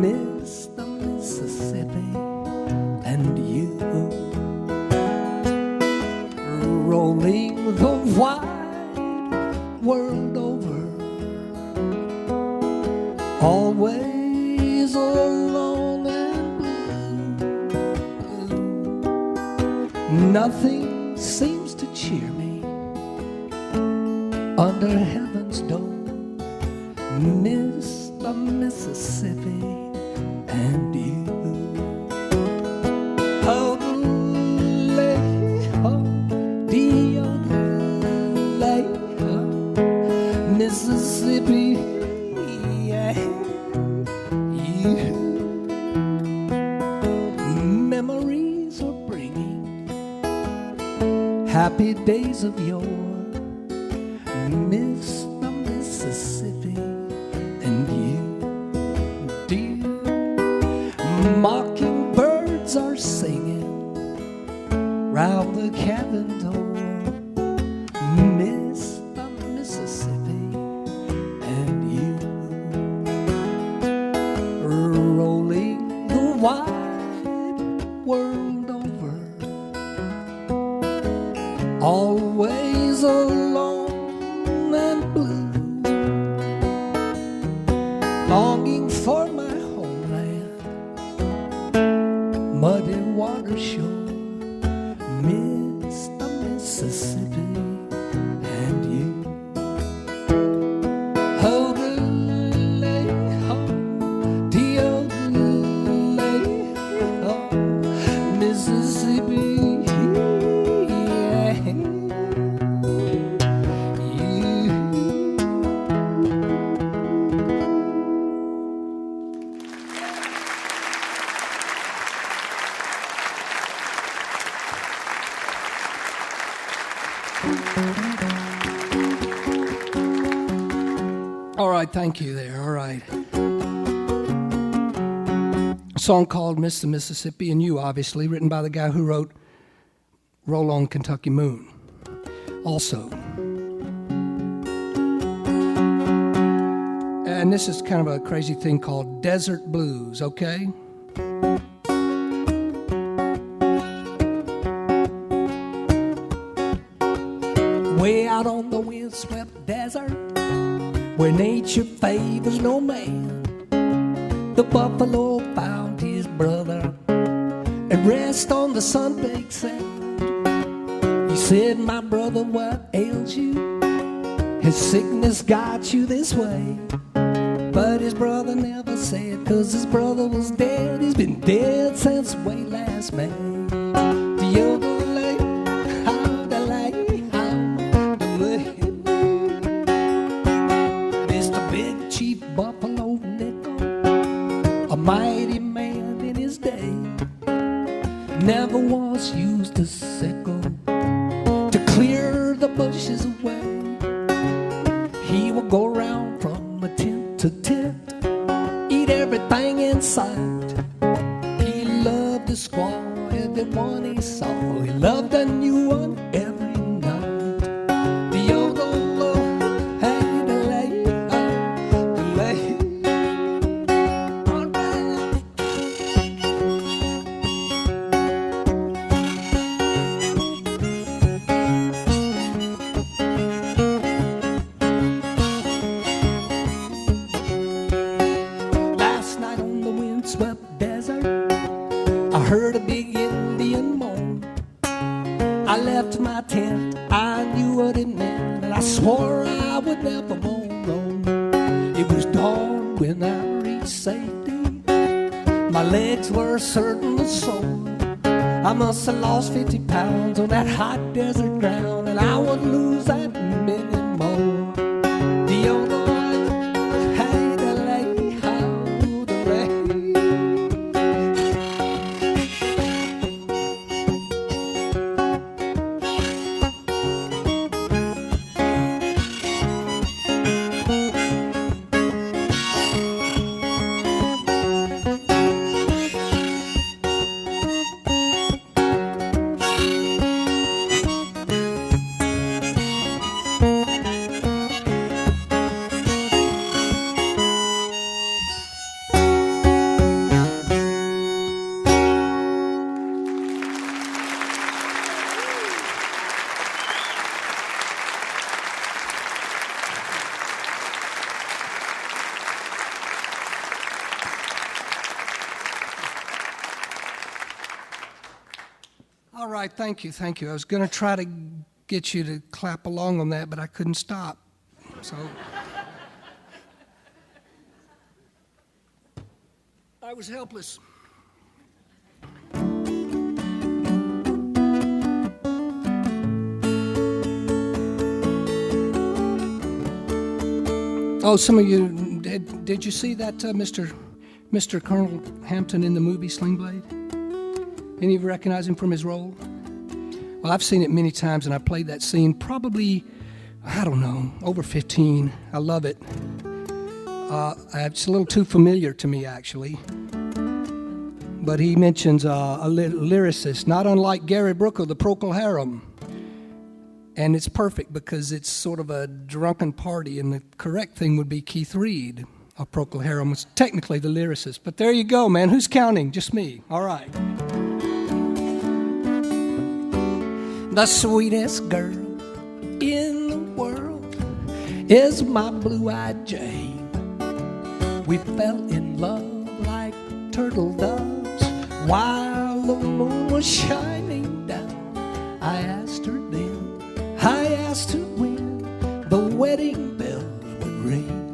miss the Mississippi and you. Rolling the wide world over, always alone and blue. Nothing seems to cheer me under heaven's dome, miss the Mississippi and you. Oh, Mississippi, yeah, you. Memories are bringing happy days of yore, miss the Mississippi and you, dear. Mockingbirds are singing round the cabin door, miss the Mississippi and you. Rolling the wide world over, always alone and blue, longing for my homeland, muddy water shore, miss the Mississippi and you. All right, thank you there. All right. A song called Miss the Mississippi and You, obviously, written by the guy who wrote Roll on Kentucky Moon. Also. And this is kind of a crazy thing called Desert Blues, okay? Way out on the windswept desert, where nature favors no man, the buffalo found his brother and rest on the sun-baked sand. He said, my brother, what ails you? Has sickness got you this way? But his brother never said, 'cause his brother was dead. He's been dead since way last May. Mr. Big Chief Buffalo Nickel, a mighty man in his day, never once used a sickle to clear the bushes away. He would go round from a tent to tent, eat everything in sight. He loved to squaw everyone he saw. He loved a new one every night. The old Lord had to lay, all right. Last night on the windswept desert, I heard a big Indian moan. I left my tent, I knew what it meant, and I swore I would never roam. It was dawn when I reached safety. My legs were certainly sore. I must have lost 50 pounds on that hot desert ground, and I would lose that many more. The old Lord had to lay out the rain. All right, thank you. I was going to try to get you to clap along on that, but I couldn't stop. So I was helpless. Oh, some of you, did you see that Mr. Colonel Hampton in the movie Sling Blade? Any of you recognize him from his role? Well, I've seen it many times, and I played that scene probably, I don't know, over 15. I love it. It's a little too familiar to me, actually. But he mentions a lyricist, not unlike Gary Brooker, the Procol Harum. And it's perfect because it's sort of a drunken party, and the correct thing would be Keith Reed. Procol Harum was technically the lyricist. But there you go, man. Who's counting? Just me. All right. The sweetest girl in the world is my blue-eyed Jane. We fell in love like turtle doves while the moon was shining down. I asked her then, I asked her when the wedding bells would ring.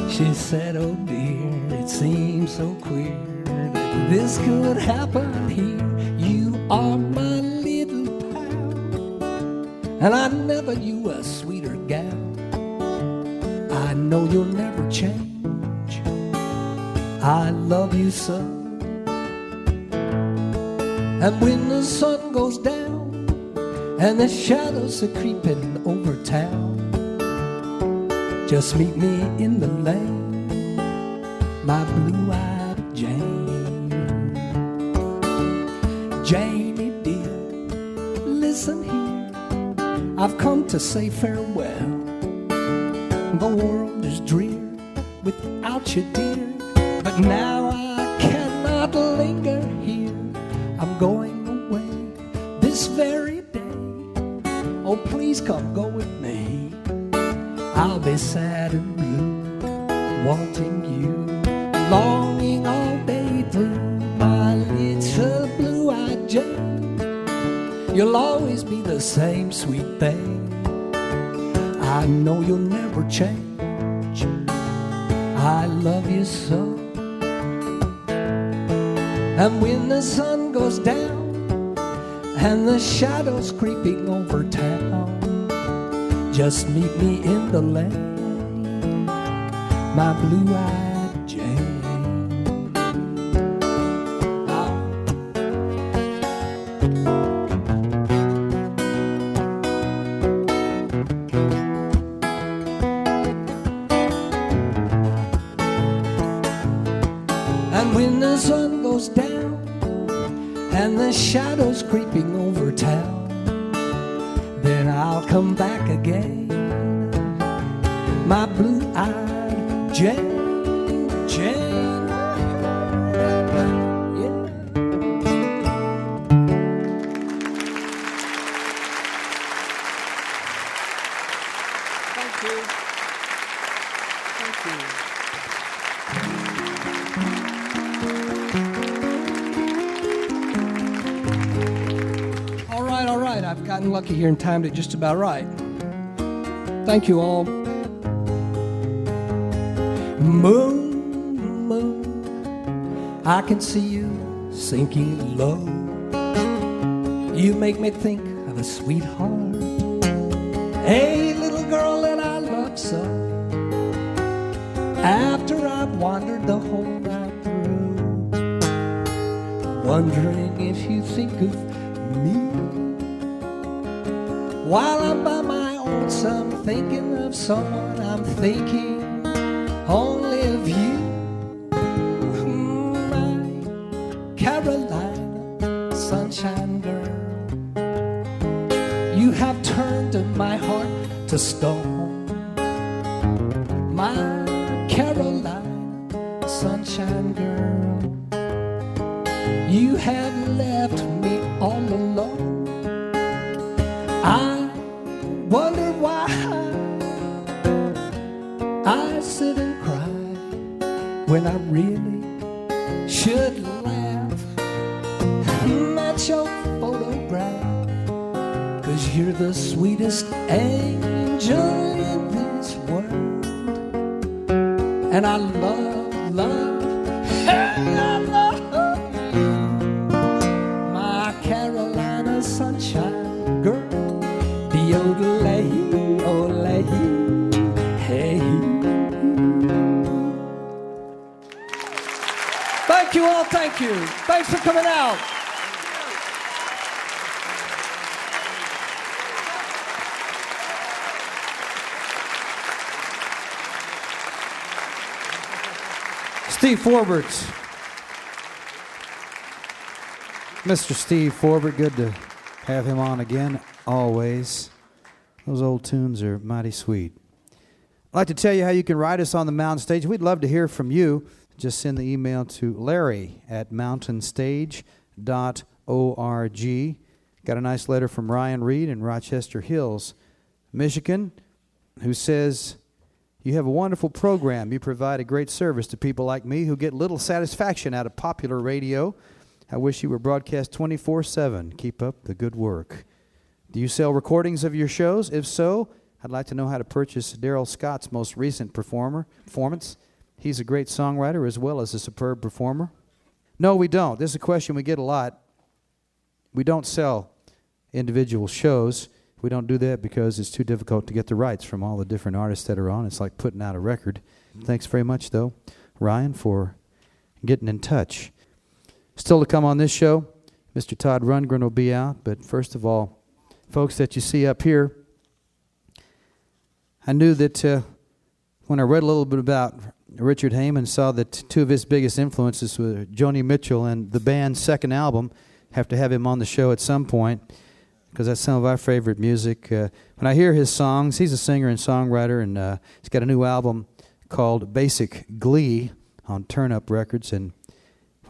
She said, oh dear, it seems so queer that this could happen here. You are my little pal, and I never knew a sweeter gal. I know you'll never change. I love you so. And when the sun goes down and the shadows are creeping over town, Just meet me in the lane, my blue-eyed Jane. Janie dear, listen here, I've come to say farewell. The world is drear without you, dear, but now I cannot linger here. I'm going away this very day. Oh, please come go with me. I'll be sad and blue, wanting you, longing all day through. My little blue-eyed Jane, you'll always be the same sweet thing. I know you'll never change. I love you so. And when the sun goes down and the shadows creeping over town, just meet me in the lane, my blue-eyed Jane. And when the sun goes down and the shadows creeping over town, then I'll come back again, my blue-eyed Jane, Jane. Yeah. Thank you. Thank you. All right, I've gotten lucky here and timed it just about right. Thank you all. Moon, moon, I can see you sinking low. You make me think of a sweetheart, a little girl that I love so. After I've wandered the whole night through, wondering if you think of me. While I'm by my own some thinking of someone, I'm thinking only of you. My Carolina sunshine girl, you have turned my heart to stone. My Carolina sunshine girl, you have left me all alone. I wonder why I sit and cry when I really should laugh at your photograph, 'cause you're the sweetest angel in this world. And I love, love, I love you, my Carolina sunshine girl. Yodelay, olay, hey. Thank you all, thank you. Thanks for coming out. Steve Forbert. Mr. Steve Forbert, good to have him on again, always. Those old tunes are mighty sweet. I'd like to tell you how you can write us on the Mountain Stage. We'd love to hear from you. Just send the email to larry@mountainstage.org. Got a nice letter from Ryan Reed in Rochester Hills, Michigan, who says, you have a wonderful program. You provide a great service to people like me who get little satisfaction out of popular radio. I wish you were broadcast 24/7. Keep up the good work. Do you sell recordings of your shows? If so, I'd like to know how to purchase Daryl Scott's most recent performance. He's a great songwriter as well as a superb performer. No, we don't. This is a question we get a lot. We don't sell individual shows. We don't do that because it's too difficult to get the rights from all the different artists that are on. It's like putting out a record. Thanks very much, though, Ryan, for getting in touch. Still to come on this show, Mr. Todd Rundgren will be out. But first of all, folks that you see up here, I knew that when I read a little bit about Richard Heyman, saw that two of his biggest influences were Joni Mitchell and the band's second album. Have to have him on the show at some point because that's some of our favorite music. When I hear his songs, he's a singer and songwriter, and he's got a new album called Basic Glee on Turn Up Records. And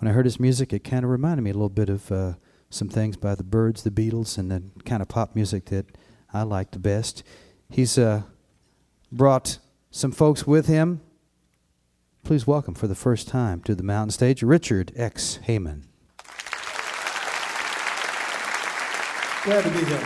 when I heard his music, it kind of reminded me a little bit of some things by the Byrds, the Beatles, and the kind of pop music that I like the best. He's brought some folks with him. Please welcome for the first time to the Mountain Stage, Richard X. Heyman. Glad to be here.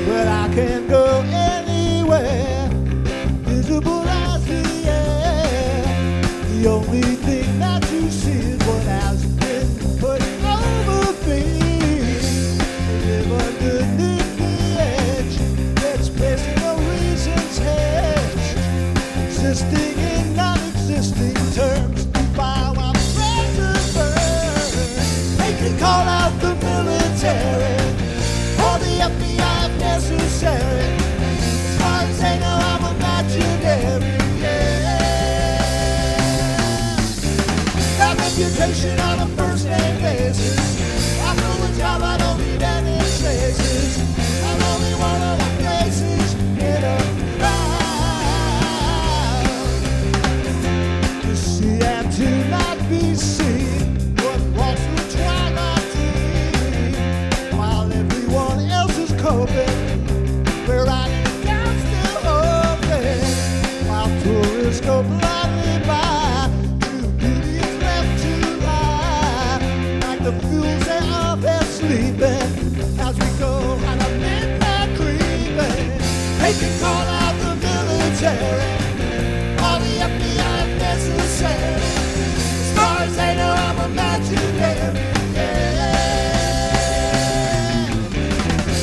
Well, I can go anywhere, visible as the air. The only thing that you see is what has been put over me. Live underneath the edge, that's placing no reason's hedge, existing in non-existing terms. While I'm present burn, they can call out the military or the FBI if necessary. As far as they know, I'm imaginary. Got reputation on a first name basis. I know a job, I don't need any traces. I'm only one of the places in a crowd. To see and to not be seen, what walks the twilight dream, while everyone else is coping. We're riding down still hoping, while tourists go blindly by. True beauty is left to lie, like the fools they are there sleeping, as we go on a midnight creeping. They can call out the military or the FBI if necessary. As far as they know, I'm imaginary.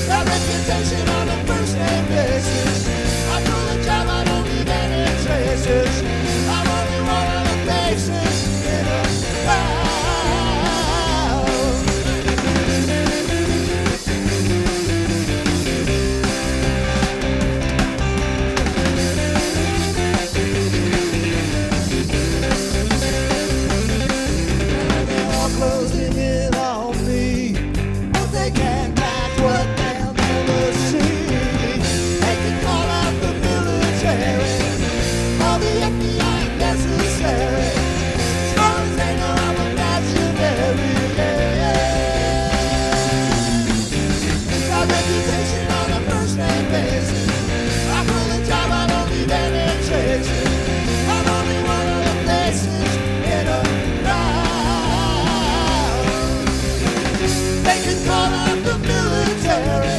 Got reputation on a first name basis. I know the job, I don't need any traces. I'm only one of the faces in a crowd. They're all closing in on me, but they can't match what they'll never see. They can call out the military or the FBI if necessary. As far as they know, I'm imaginary. Got reputation on a first name basis. I pull a job, I don't need any traces. I'm only one of the faces in a crowd. They can call out the military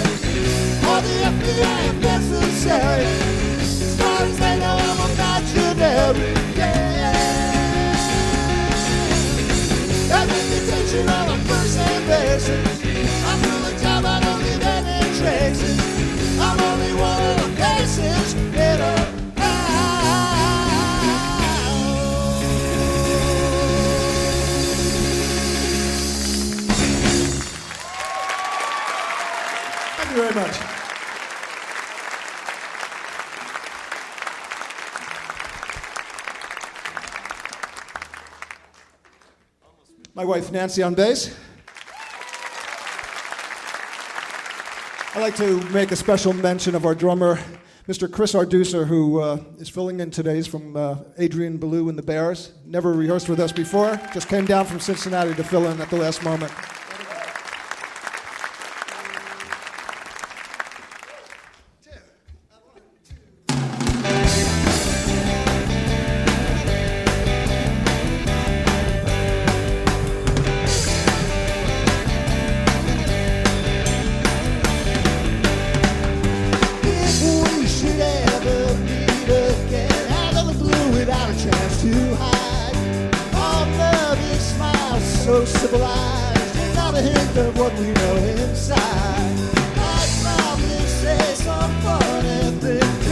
or the FBI if necessary. As far as they know, I'm imaginary. Got reputation on a first name basis. I pull a job, I don't need any traces. I'm only one of the faces in a crowd. Thank you very much. My wife Nancy on bass. I'd like to make a special mention of our drummer, Mr. Chris Arducer, who is filling in today. He's from Adrian Ballou and the Bears. Never rehearsed with us before. Just came down from Cincinnati to fill in at the last moment. If we should ever meet again out of the blue without a chance to hide, all love is smiles so civilized, and not a hint of what we know inside. I'd probably say some funny things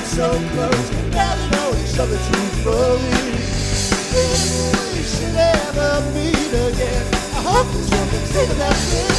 so close, now they know each other truthfully. If we should ever meet again, I hope this one can see the best in me.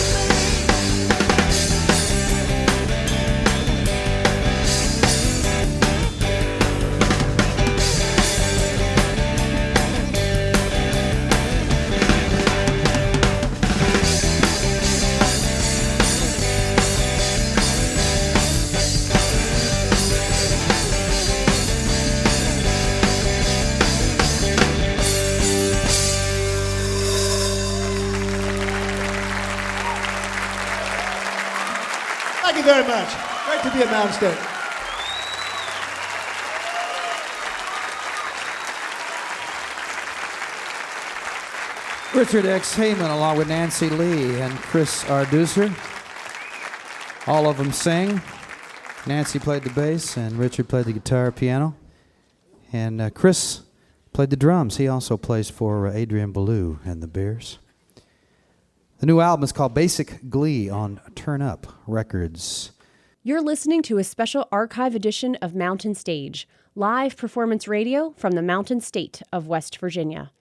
Thank you very much. Great to be at Mountain State. Richard X. Heyman, along with Nancy Lee and Chris Arducer. All of them sing. Nancy played the bass, and Richard played the guitar, piano. And Chris played the drums. He also plays for Adrian Belew and the Bears. The new album is called Basic Glee on Turn Up Records. You're listening to a special archive edition of Mountain Stage, live performance radio from the Mountain State of West Virginia.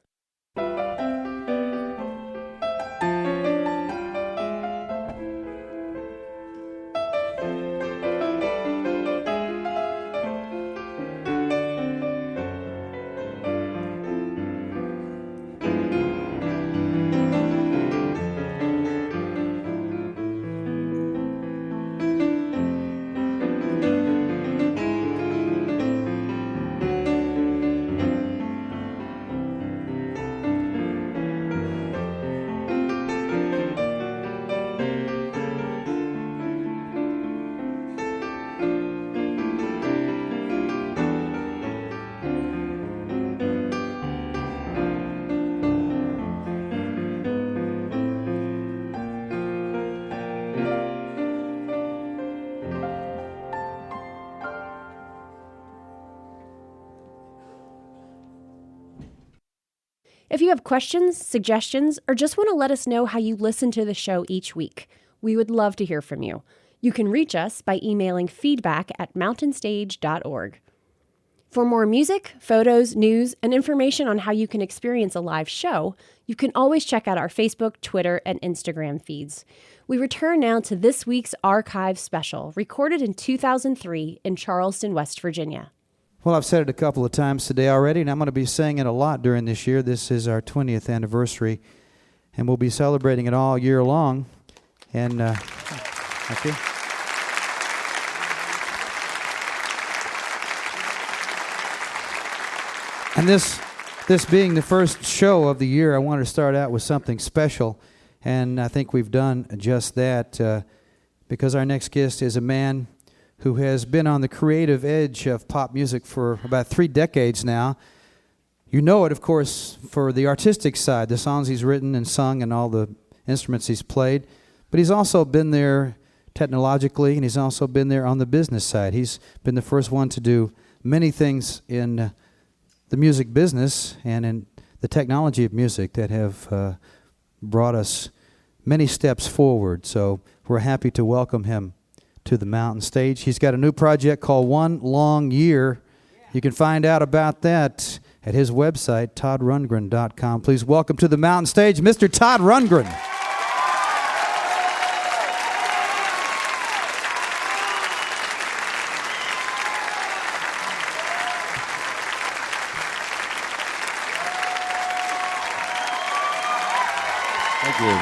If you have questions, suggestions, or just want to let us know how you listen to the show each week, we would love to hear from you. You can reach us by emailing feedback@mountainstage.org. For more music, photos, news, and information on how you can experience a live show, you can always check out our Facebook, Twitter, and Instagram feeds. We return now to this week's archive special, recorded in 2003 in Charleston, West Virginia. Well, I've said it a couple of times today already, and I'm going to be saying it a lot during this year. This is our 20th anniversary, and we'll be celebrating it all year long. And thank you. And this being the first show of the year, I wanted to start out with something special, and I think we've done just that because our next guest is a man who has been on the creative edge of pop music for about 3 decades now. You know it, of course, for the artistic side, the songs he's written and sung and all the instruments he's played. But he's also been there technologically, and he's also been there on the business side. He's been the first one to do many things in the music business and in the technology of music that have brought us many steps forward. So we're happy to welcome him to the Mountain Stage. He's got a new project called One Long Year. You can find out about that at his website, toddrundgren.com. Please welcome to the Mountain Stage, Mr. Todd Rundgren. Thank you.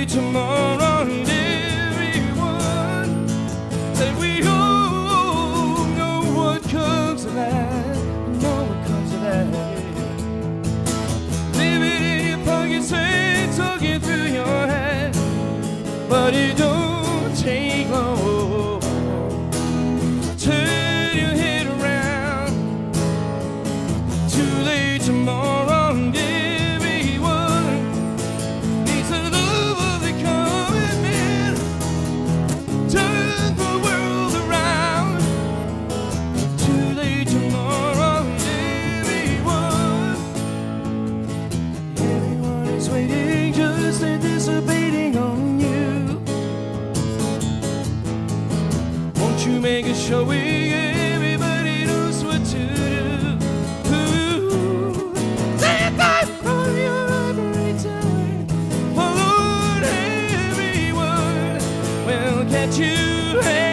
Tomorrow, and everyone say we all know what comes of that, know what comes of that. Leave it in your pocket, say but it don't take long. Turn your head around. Too late tomorrow, and everyone needs a love of the common man. Turn the world around. Too late tomorrow, and everyone is waiting, just anticipating on you. Won't you make a showing? Everybody knows what to do. Ooh. Take that from your every time. Follow everyone. We'll catch you, everyone.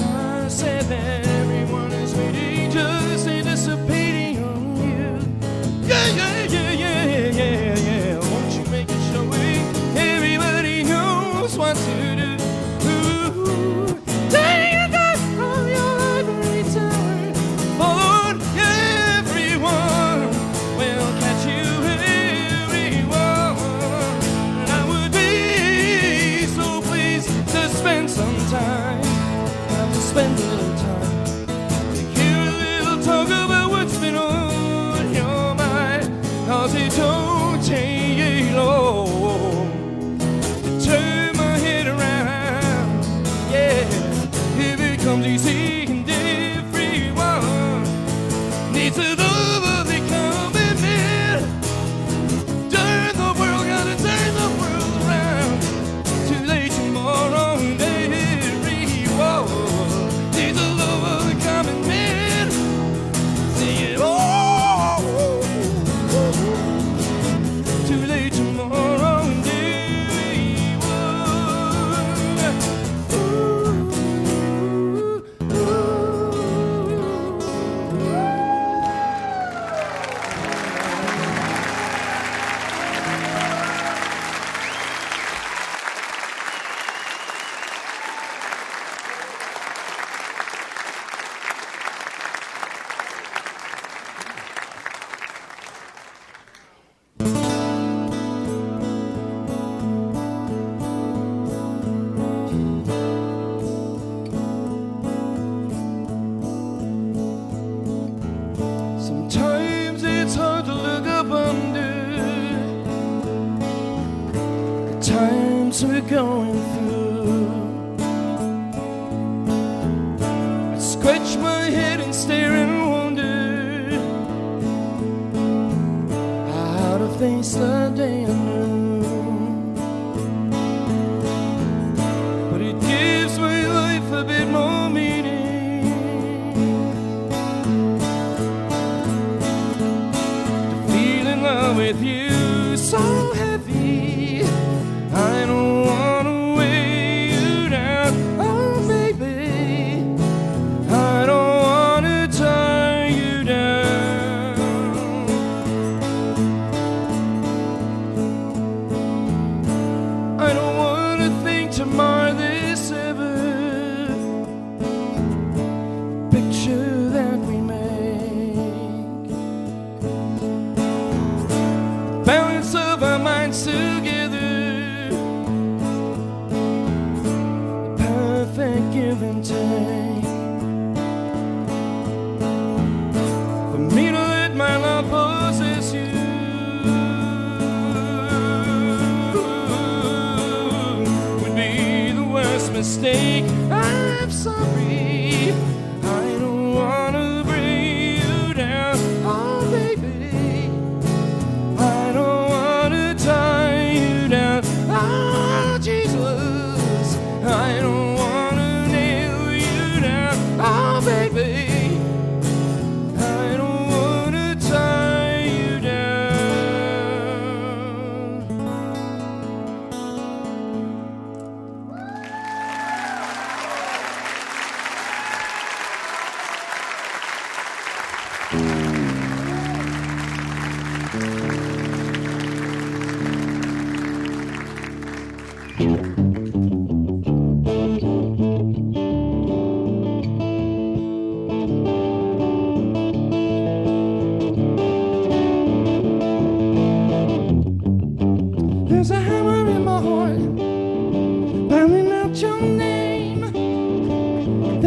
I said that everyone is waiting, just anticipating on you. Yeah, yeah, yeah, yeah, yeah, yeah. Won't you make a showing? Everybody knows what to do. Ooh. Take it back from your ivory tower. Follow everyone. We'll catch you, everyone. And I would be so pleased to spend some time. Have to spend a little time to hear a little talk about what's been on your mind. 'Cause it don't take long to turn my head around. Yeah, if it comes easy and everyone needs a love of the common man. Turn the world, gotta turn the world around. Too late tomorrow, and everyone needs a love of the common man. Sing it, oh, too late tomorrow, and sometimes it's hard to look up under the times we're going through. I scratch my head and stare and wonder how to face the day anew. But it gives my life a bit more meaning. Feeling love with you so heavy, I don't wanna weigh you down. Oh baby, I don't wanna tie you down. I don't wanna think tomorrow this ever picture that we make. Balance of our minds together, the perfect give and take. For me to let my love possess you would be the worst mistake. I'm sorry, I don't wanna bring you down. Oh baby, I don't wanna tie you down. Oh Jesus, I don't wanna nail you down. Oh baby, I don't wanna tie you down.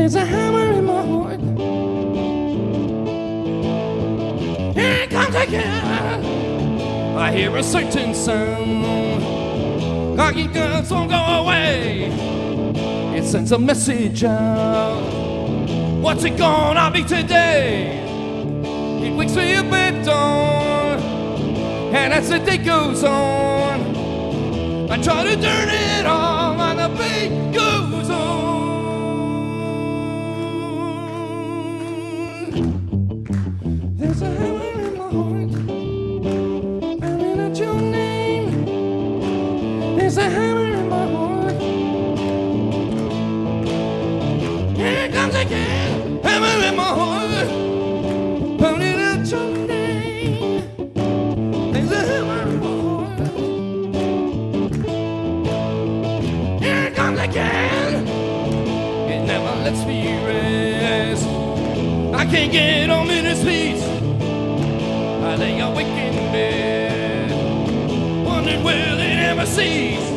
There's a hammer in my heart. Here it comes again. I hear a certain sound. I keep guns won't go away. It sends a message out. What's it gonna be today? It wakes me up at dawn, and as the day goes on, I try to turn it off, and the beat goes on. There's a hammer in my heart, pounding out your name. There's a hammer in my heart. Here it comes again, hammer in my heart, pounding out your name. There's a hammer in my heart. Here it comes again. It never lets me rest. I can't get on minutes peace. I lay awake in bed, wondering will it ever cease.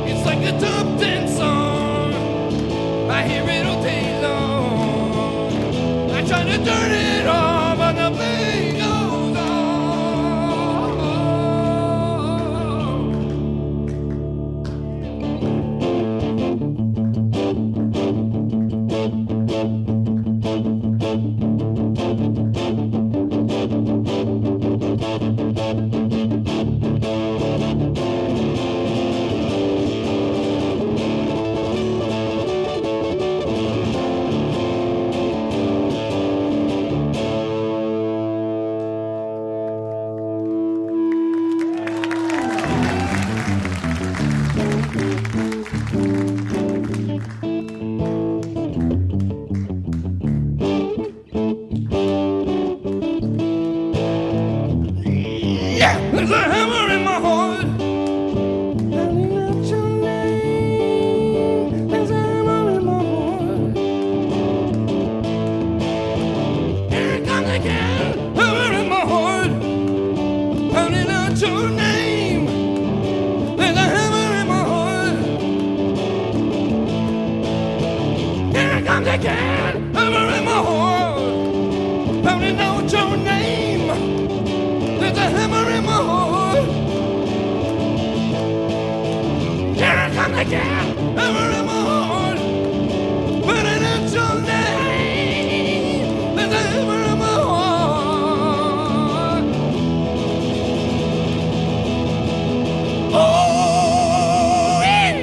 It's like a top 10 song. I hear it all day long. I try to turn it off, but the beat goes on. There's a hammer in my heart, pounding out your name. There's a hammer in my heart. Here it comes again, hammer in my heart, pounding out your name. There's a hammer in my heart. Here it comes again, hammer in my heart, pounding out your name. There's a hammer in my heart. Here it comes again, hammer in my heart, burning out your name. There's a hammer in my heart. Oh, yeah.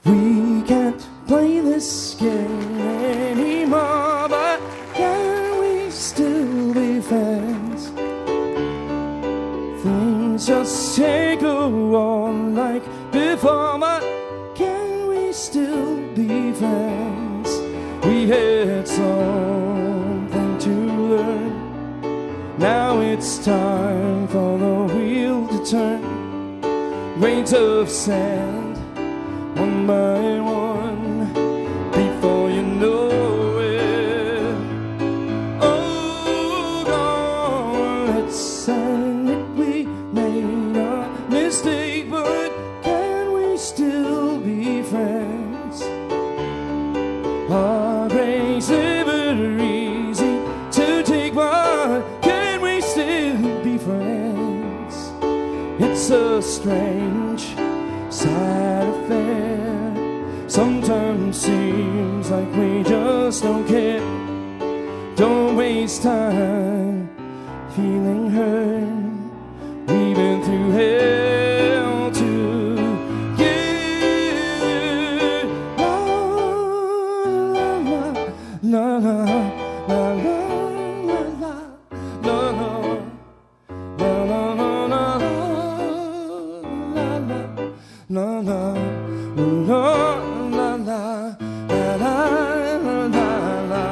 We can't play this game anymore, but can we still be friends? Things just can't go on like before, but can we still be friends? We had something to learn. Now it's time for the wheel to turn. Grains of sand, one by one, before you know it. Oh, God, let's admit we made a mistake, but can we still be friends? Heartbreak's never easy to take, but can we still be friends? It's a strange, sad affair. Sometimes seems like we just don't care. Don't waste time feeling hurt. We've been through hell together. La la la la la la la la la la la la la la la la.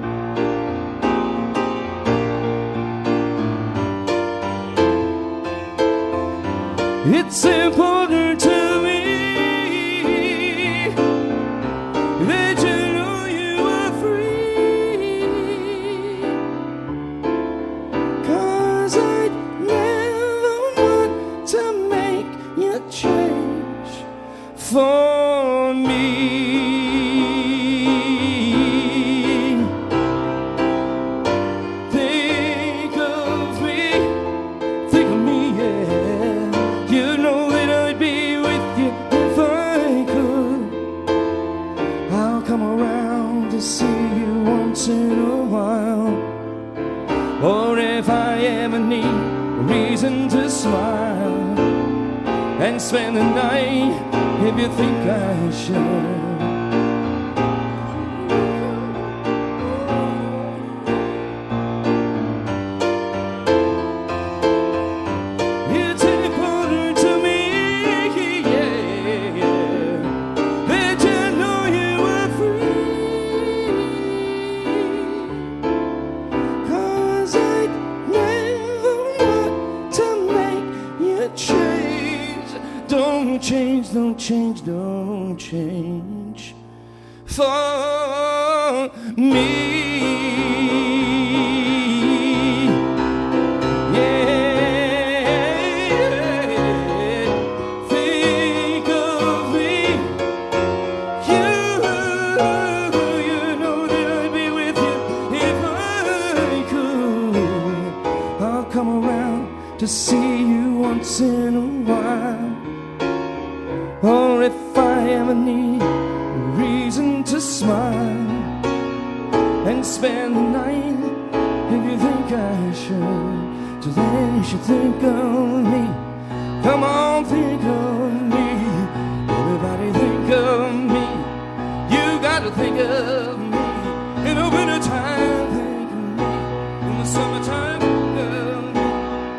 It's important to me that you know you are free, 'cause I'd never want to make you change for me. Think of me, yeah. You know that I'd be with you if I could. I'll come around to see you once in a while, or if I ever need a reason to smile and spend the night if you think I should. It's important to me, yeah, that you know you are free, 'cause I'd never want to make you change. Don't change, don't change, don't change for me. To see you once in a while, or if I ever need a reason to smile and spend the night if you think I should. So then you should think of me. Come on, think of me. Everybody think of me. You gotta think of me. In the wintertime, think of me. In the summertime, think of me.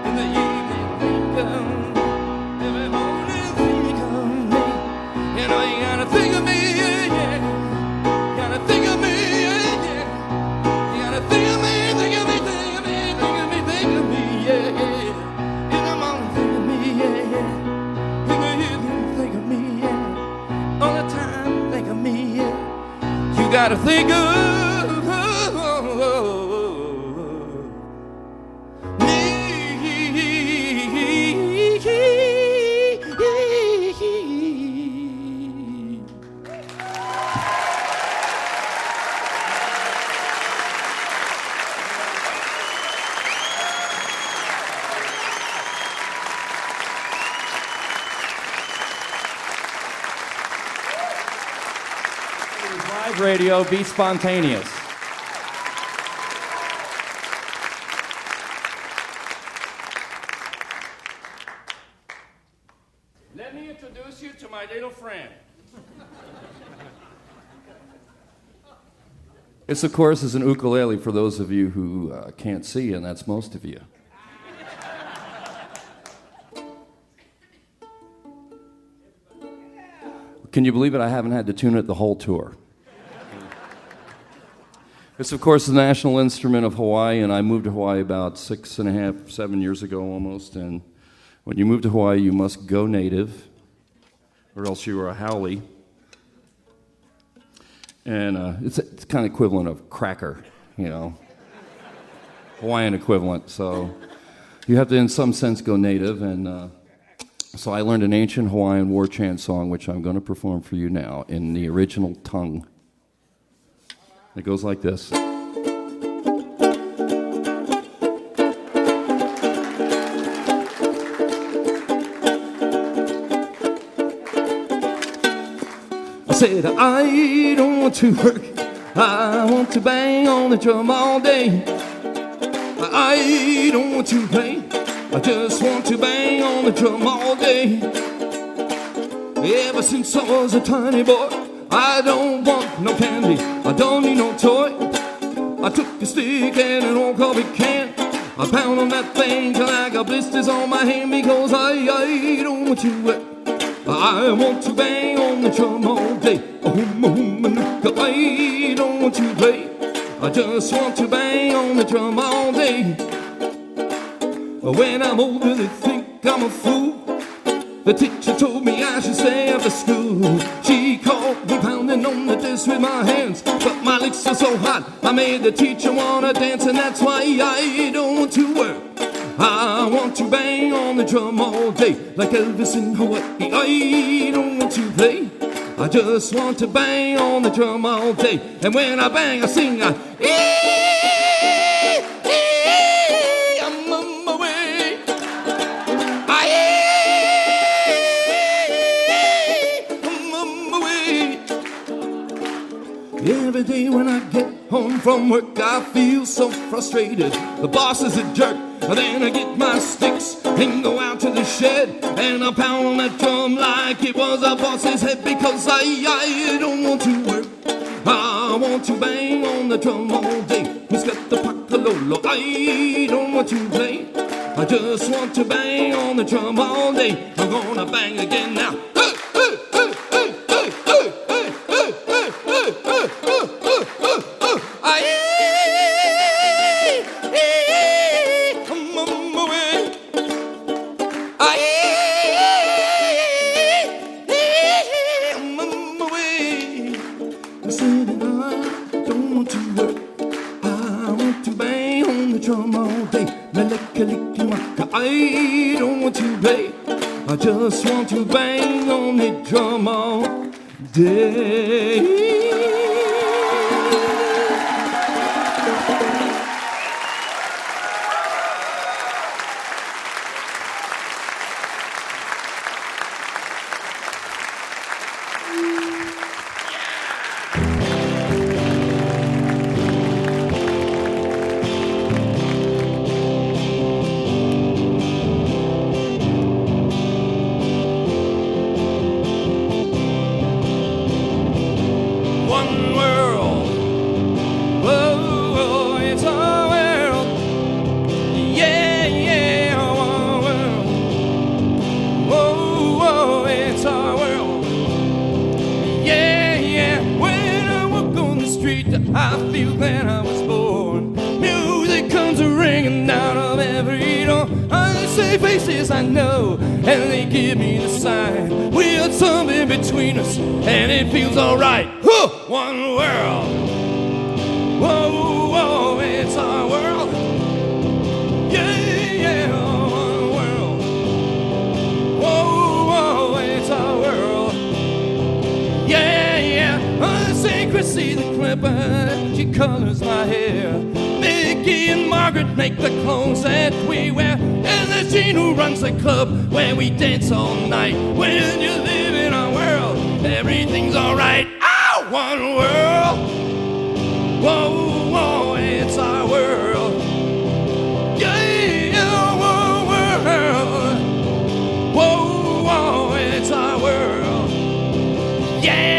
In the evening, think of me. Every morning, think of me. You know you gotta think of me, yeah, yeah. You gotta think of me, yeah, yeah. You gotta think of me, think of me, think of me, think of me, think of me, yeah, yeah. In the morning, think of me, yeah, yeah. Think of you, think of me, yeah. All the time, think of me, yeah. You gotta think of me. Live radio, be spontaneous. Let me introduce you to my little friend. This, of course, is an ukulele for those of you who can't see, and that's most of you. Can you believe it? I haven't had to tune it the whole tour. This, of course, is the national instrument of Hawaii, and I moved to Hawaii about 6.5, 7 years ago almost. And when you move to Hawaii, you must go native, or else you are a haole. And it's kind of equivalent of cracker, you know, Hawaiian equivalent. So you have to, in some sense, go native. And so I learned an ancient Hawaiian war chant song, which I'm going to perform for you now in the original tongue. It goes like this. I said, I don't want to work, I want to bang on the drum all day. I don't want to play, I just want to bang on the drum all day. Ever since I was a tiny boy, I don't want no candy, I don't need no toy. I took a stick and an old coffee can, I pound on that thing till I got blisters on my hand, because I don't want to work, I want to bang on the drum all day. I don't want to play, I just want to bang on the drum all day. When I'm older, they think I'm a fool, The teacher told me I should stay after school. She caught me pounding on the desk with my hands, but my licks are so hot I made the teacher wanna dance, and that's why I don't want to work. I want to bang on the drum all day like Elvis in Hawaii. I don't want to play, I just want to bang on the drum all day. And when I bang I sing, I'm on my way. I'm on my way. Every day when I get home from work I feel so frustrated. The boss is a jerk. Then I get my sticks and go out to the shed, and I pound on that drum like it was a boss's head, because I don't want to work. I want to bang on the drum all day. Who's got the pakalolo? I don't want to play, I just want to bang on the drum all day. I'm gonna bang again now. I don't want to play, I just want to bang on the drum all day. I feel that I was born. Music comes ringing out of every door. I see faces I know, and they give me the sign. We got something between us, and it feels alright. One world. Whoa, whoa, it's our world. Yeah, yeah, one world. Whoa, whoa, it's our world. Yeah, yeah, secrecy the clipper, she colors my hair. Mickey and Margaret make the clothes that we wear. And there's Jean who runs the club where we dance all night. When you live in our world, everything's alright. Oh, one world. Whoa, whoa, it's our world. Yeah, one world. Whoa, whoa, it's our world. Yeah.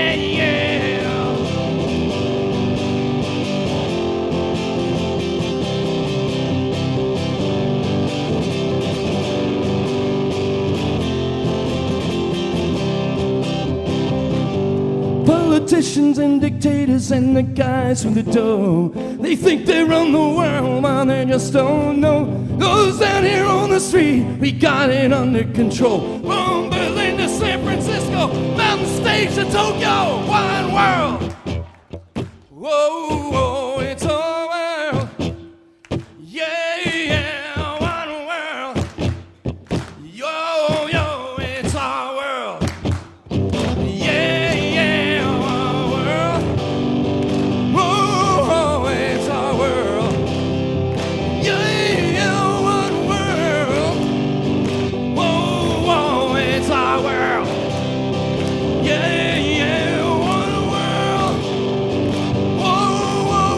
Politicians and dictators and the guys from the dough, they think they run the world, but they just don't know. Goes down here on the street, we got it under control. From Berlin to San Francisco, mountain stage to Tokyo, one world. Whoa, whoa, it's our world. Yeah, yeah, one world. Yo, yo, it's our world. Whoa,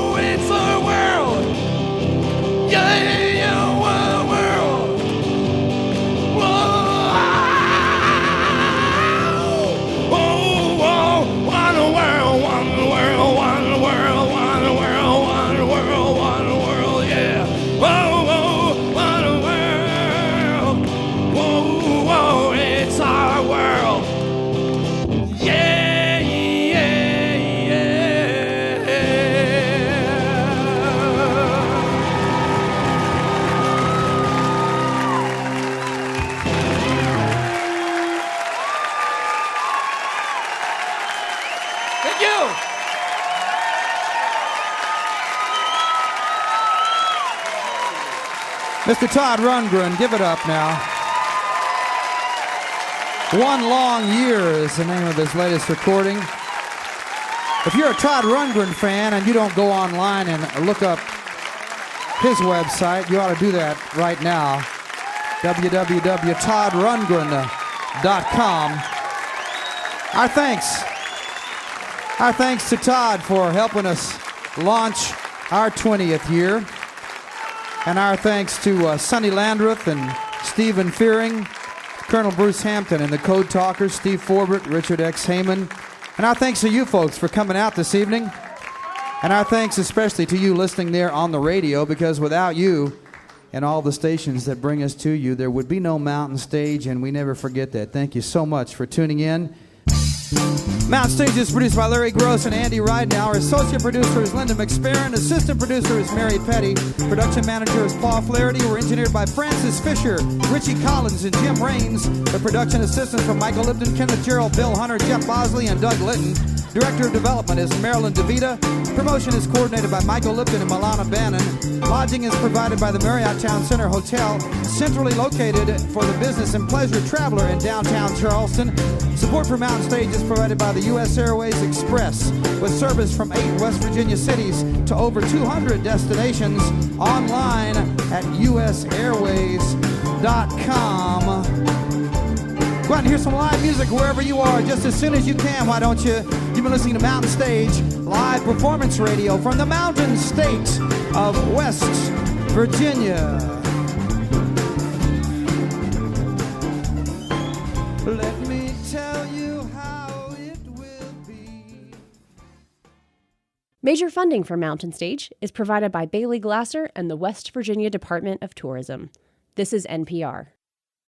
Mr. Todd Rundgren, give it up now. One Long Year is the name of his latest recording. If you're a Todd Rundgren fan and you don't go online and look up his website, you ought to do that right now. www.toddrundgren.com. Our thanks to Todd for helping us launch our 20th year. And our thanks to Sonny Landreth and Stephen Fearing, Colonel Bruce Hampton and the Code Talkers, Steve Forbert, Richard X. Heyman. And our thanks to you folks for coming out this evening. And our thanks especially to you listening there on the radio, because without you and all the stations that bring us to you, there would be no Mountain Stage, and we never forget that. Thank you so much for tuning in. Mountain Stage is produced by Larry Gross and Andy Ryden. Our associate producer is Linda McSparron. Assistant producer is Mary Petty. Production manager is Paul Flaherty. We're engineered by Francis Fisher, Richie Collins, and Jim Raines. The production assistants from Michael Lipton, Kenneth Gerald, Bill Hunter, Jeff Bosley, and Doug Litton. Director of Development is Marilyn DeVita. Promotion is coordinated by Michael Lipton and Milana Bannon. Lodging is provided by the Marriott Town Center Hotel, centrally located for the business and pleasure traveler in downtown Charleston. Support for Mountain Stage is provided by the U.S. Airways Express, with service from 8 West Virginia cities to over 200 destinations, online at usairways.com. Go out and hear some live music wherever you are just as soon as you can, why don't you? You've been listening to Mountain Stage, live performance radio from the Mountain State of West Virginia. Let me tell you how it will be. Major funding for Mountain Stage is provided by Bailey Glasser and the West Virginia Department of Tourism. This is NPR.